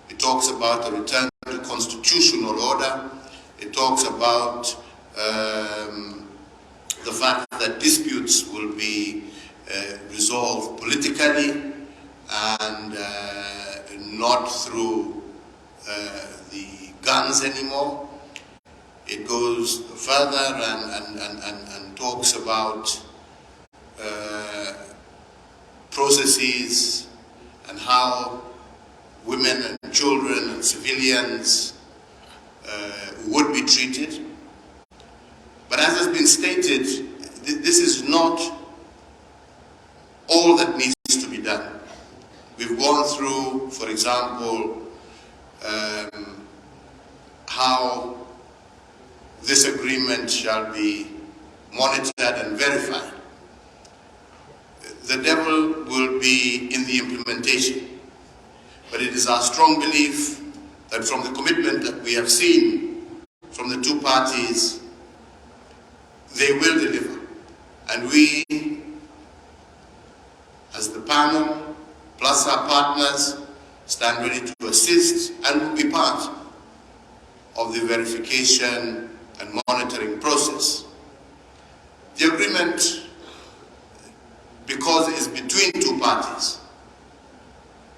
It talks about the return to constitutional order. It talks about the fact that disputes will be resolved politically and not through the guns anymore. It goes further and talks about processes and how women and children and civilians would be treated. But as has been stated, this is not all that needs to be done. We've gone through, for example, how this agreement shall be monitored and verified. The devil will be in the implementation. But it is our strong belief that from the commitment that we have seen from the two parties, they will deliver. And we, as the panel, plus our partners, stand ready to assist and will be part of the verification and monitoring process. The agreement, because it is between two parties,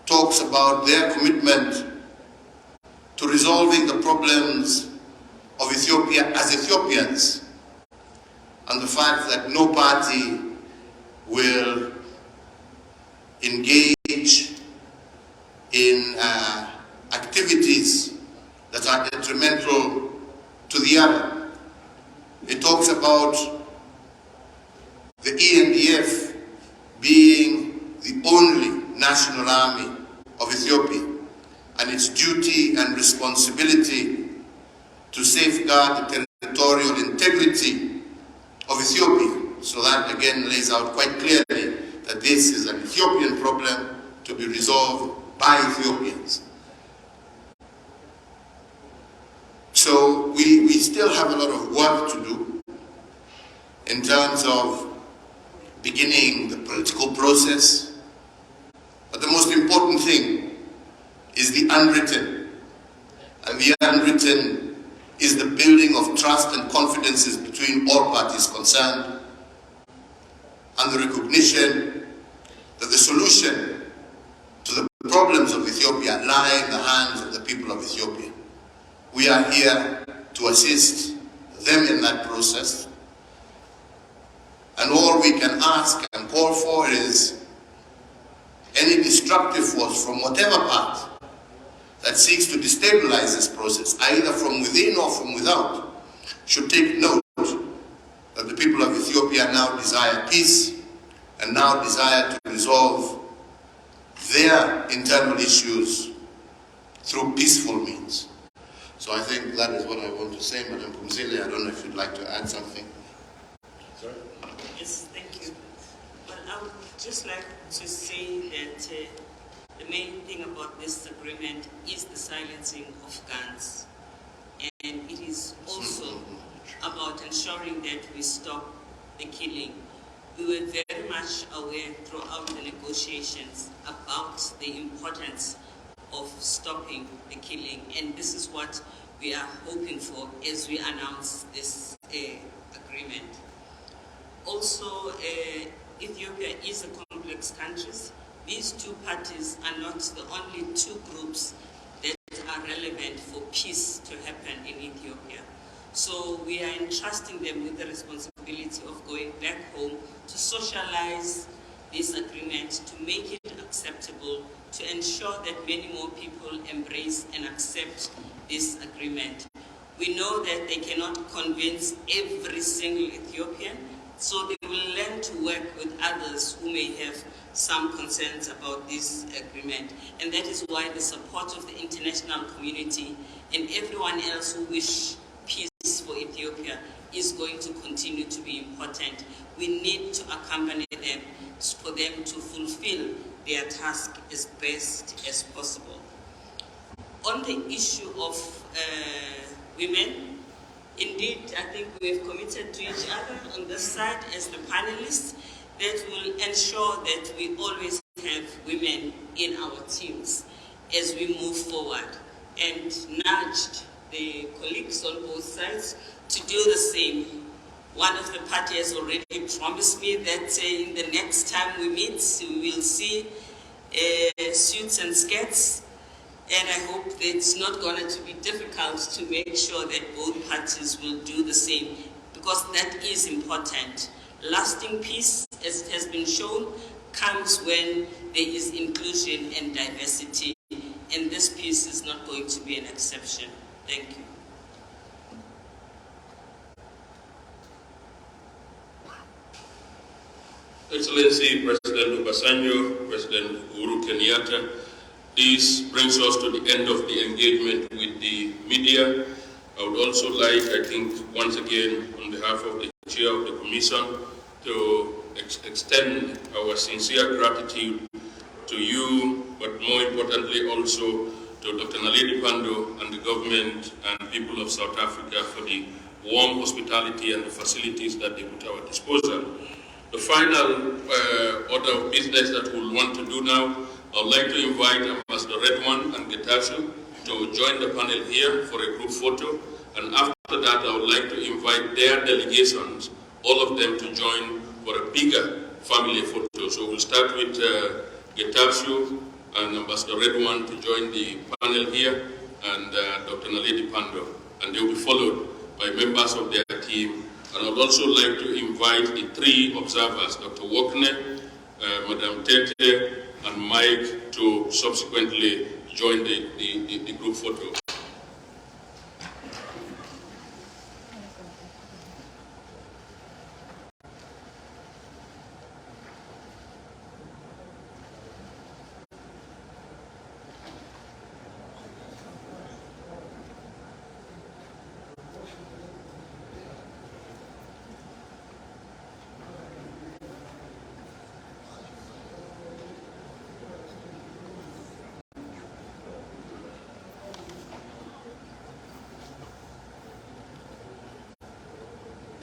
talks about their commitment to resolving the problems of Ethiopia as Ethiopians, and the fact that no party will engage in activities that are detrimental to the other. It talks about the ENDF being the only national army of Ethiopia and its duty and responsibility to safeguard the territorial integrity of Ethiopia. So that again lays out quite clearly that this is an Ethiopian problem to be resolved by Ethiopians. So we still have a lot of work to do in terms of beginning the political process. But the most important thing is the unwritten. And the unwritten is the building of trust and confidences between all parties concerned, and the recognition that the solution to the problems of Ethiopia lie in the hands of the people of Ethiopia. We are here to assist them in that process, and all we can ask and call for is any destructive force from whatever part that seeks to destabilize this process, either from within or from without, should take note that the people of Ethiopia now desire peace and now desire to resolve their internal issues through peaceful means. So I think that is what I want to say, Madam Pumzile. I don't know if you'd like to add something. Sorry? Yes, thank you. Well, I would just like to say that the main thing about this agreement is the silencing of guns. And it is also about ensuring that we stop the killing. We were very much aware throughout the negotiations about the importance of stopping the killing. And this is what we are hoping for as we announce this agreement. Also, Ethiopia is a complex country. These two parties are not the only two groups that are relevant for peace to happen in Ethiopia. So we are entrusting them with the responsibility of going back home to socialize this agreement, to make it acceptable, to ensure that many more people embrace and accept this agreement. We know that they cannot convince every single Ethiopian, so they will learn to work with others who may have some concerns about this agreement. And that is why the support of the international community and everyone else who wish peace for Ethiopia is is going to continue to be important. We need to accompany them for them to fulfill their task as best as possible. On the issue of women, indeed, I think we have committed to each other on this side as the panelists that will ensure that we always have women in our teams as we move forward, and nudged the colleagues on both sides to do the same. One of the parties has already promised me that in the next time we meet, we will see suits and skirts, and I hope that it's not going to be difficult to make sure that both parties will do the same, because that is important. Lasting peace, as it has been shown, comes when there is inclusion and diversity, and this peace is not going to be an exception. Thank you. Excellency President Obasanjo, President Uhuru Kenyatta, this brings us to the end of the engagement with the media. I would also like, I think, once again, on behalf of the Chair of the Commission, to extend our sincere gratitude to you, but more importantly also to Dr. Naledi Pandor and the government and people of South Africa for the warm hospitality and the facilities that they put at our disposal. The final order of business that we'll want to do now, I would like to invite Ambassador Redwan and Getachew to join the panel here for a group photo, and after that I would like to invite their delegations, all of them, to join for a bigger family photo. So we'll start with Getachew and Ambassador Redwan to join the panel here, and Dr. Naledi Pandor, and they will be followed by members of their team. And I would also like to invite the three observers, Dr. Wokne, Madam Tete, and Mike, to subsequently join the group photo.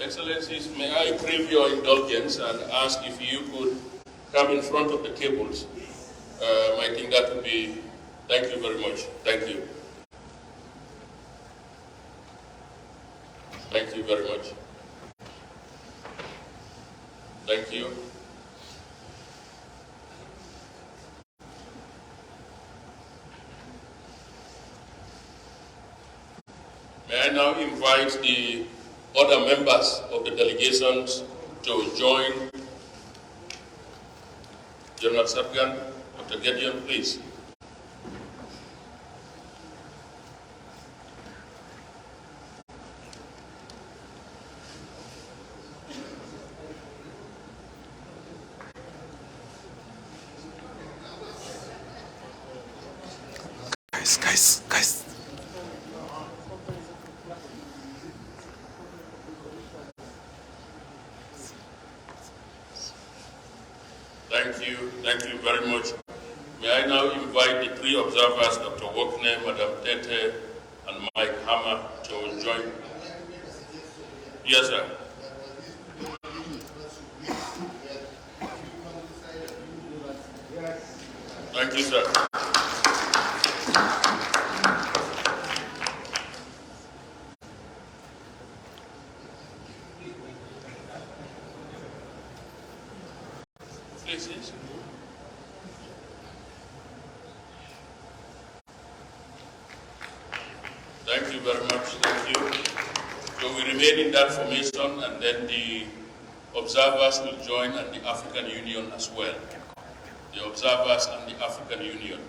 Excellencies, may I crave your indulgence and ask if you could come in front of the tables. I think that would be, thank you very much. Thank you. Thank you very much. Thank you. May I now invite the other members of the delegations to join. General Sargan, Dr. Gideon, please. Guys. Thank you very much. May I now invite the three observers, Dr. Wokne, Madam Tete, and Mike Hammer, to join. Yes, sir. Thank you, sir. Please, yes. Thank you very much. Thank you. So we remain in that formation, and then the observers will join, and the African Union as well. The observers and the African Union.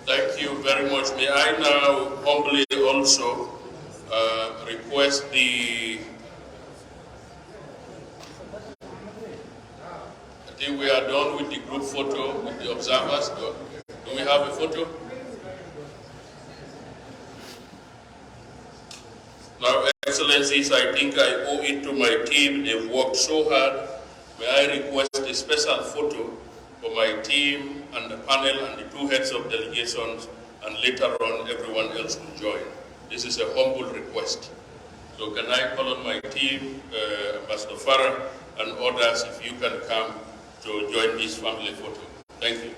Thank you very much. May I now humbly also request the... I think we are done with the group photo with the observers. Do we have a photo? Now, Excellencies, I think I owe it to my team. They've worked so hard. May I request a special photo for my team and the panel and the two heads of delegations, and later on everyone else will join. This is a humble request. So can I call on my team, Ambassador Farah and others, if you can come to join this family photo. Thank you.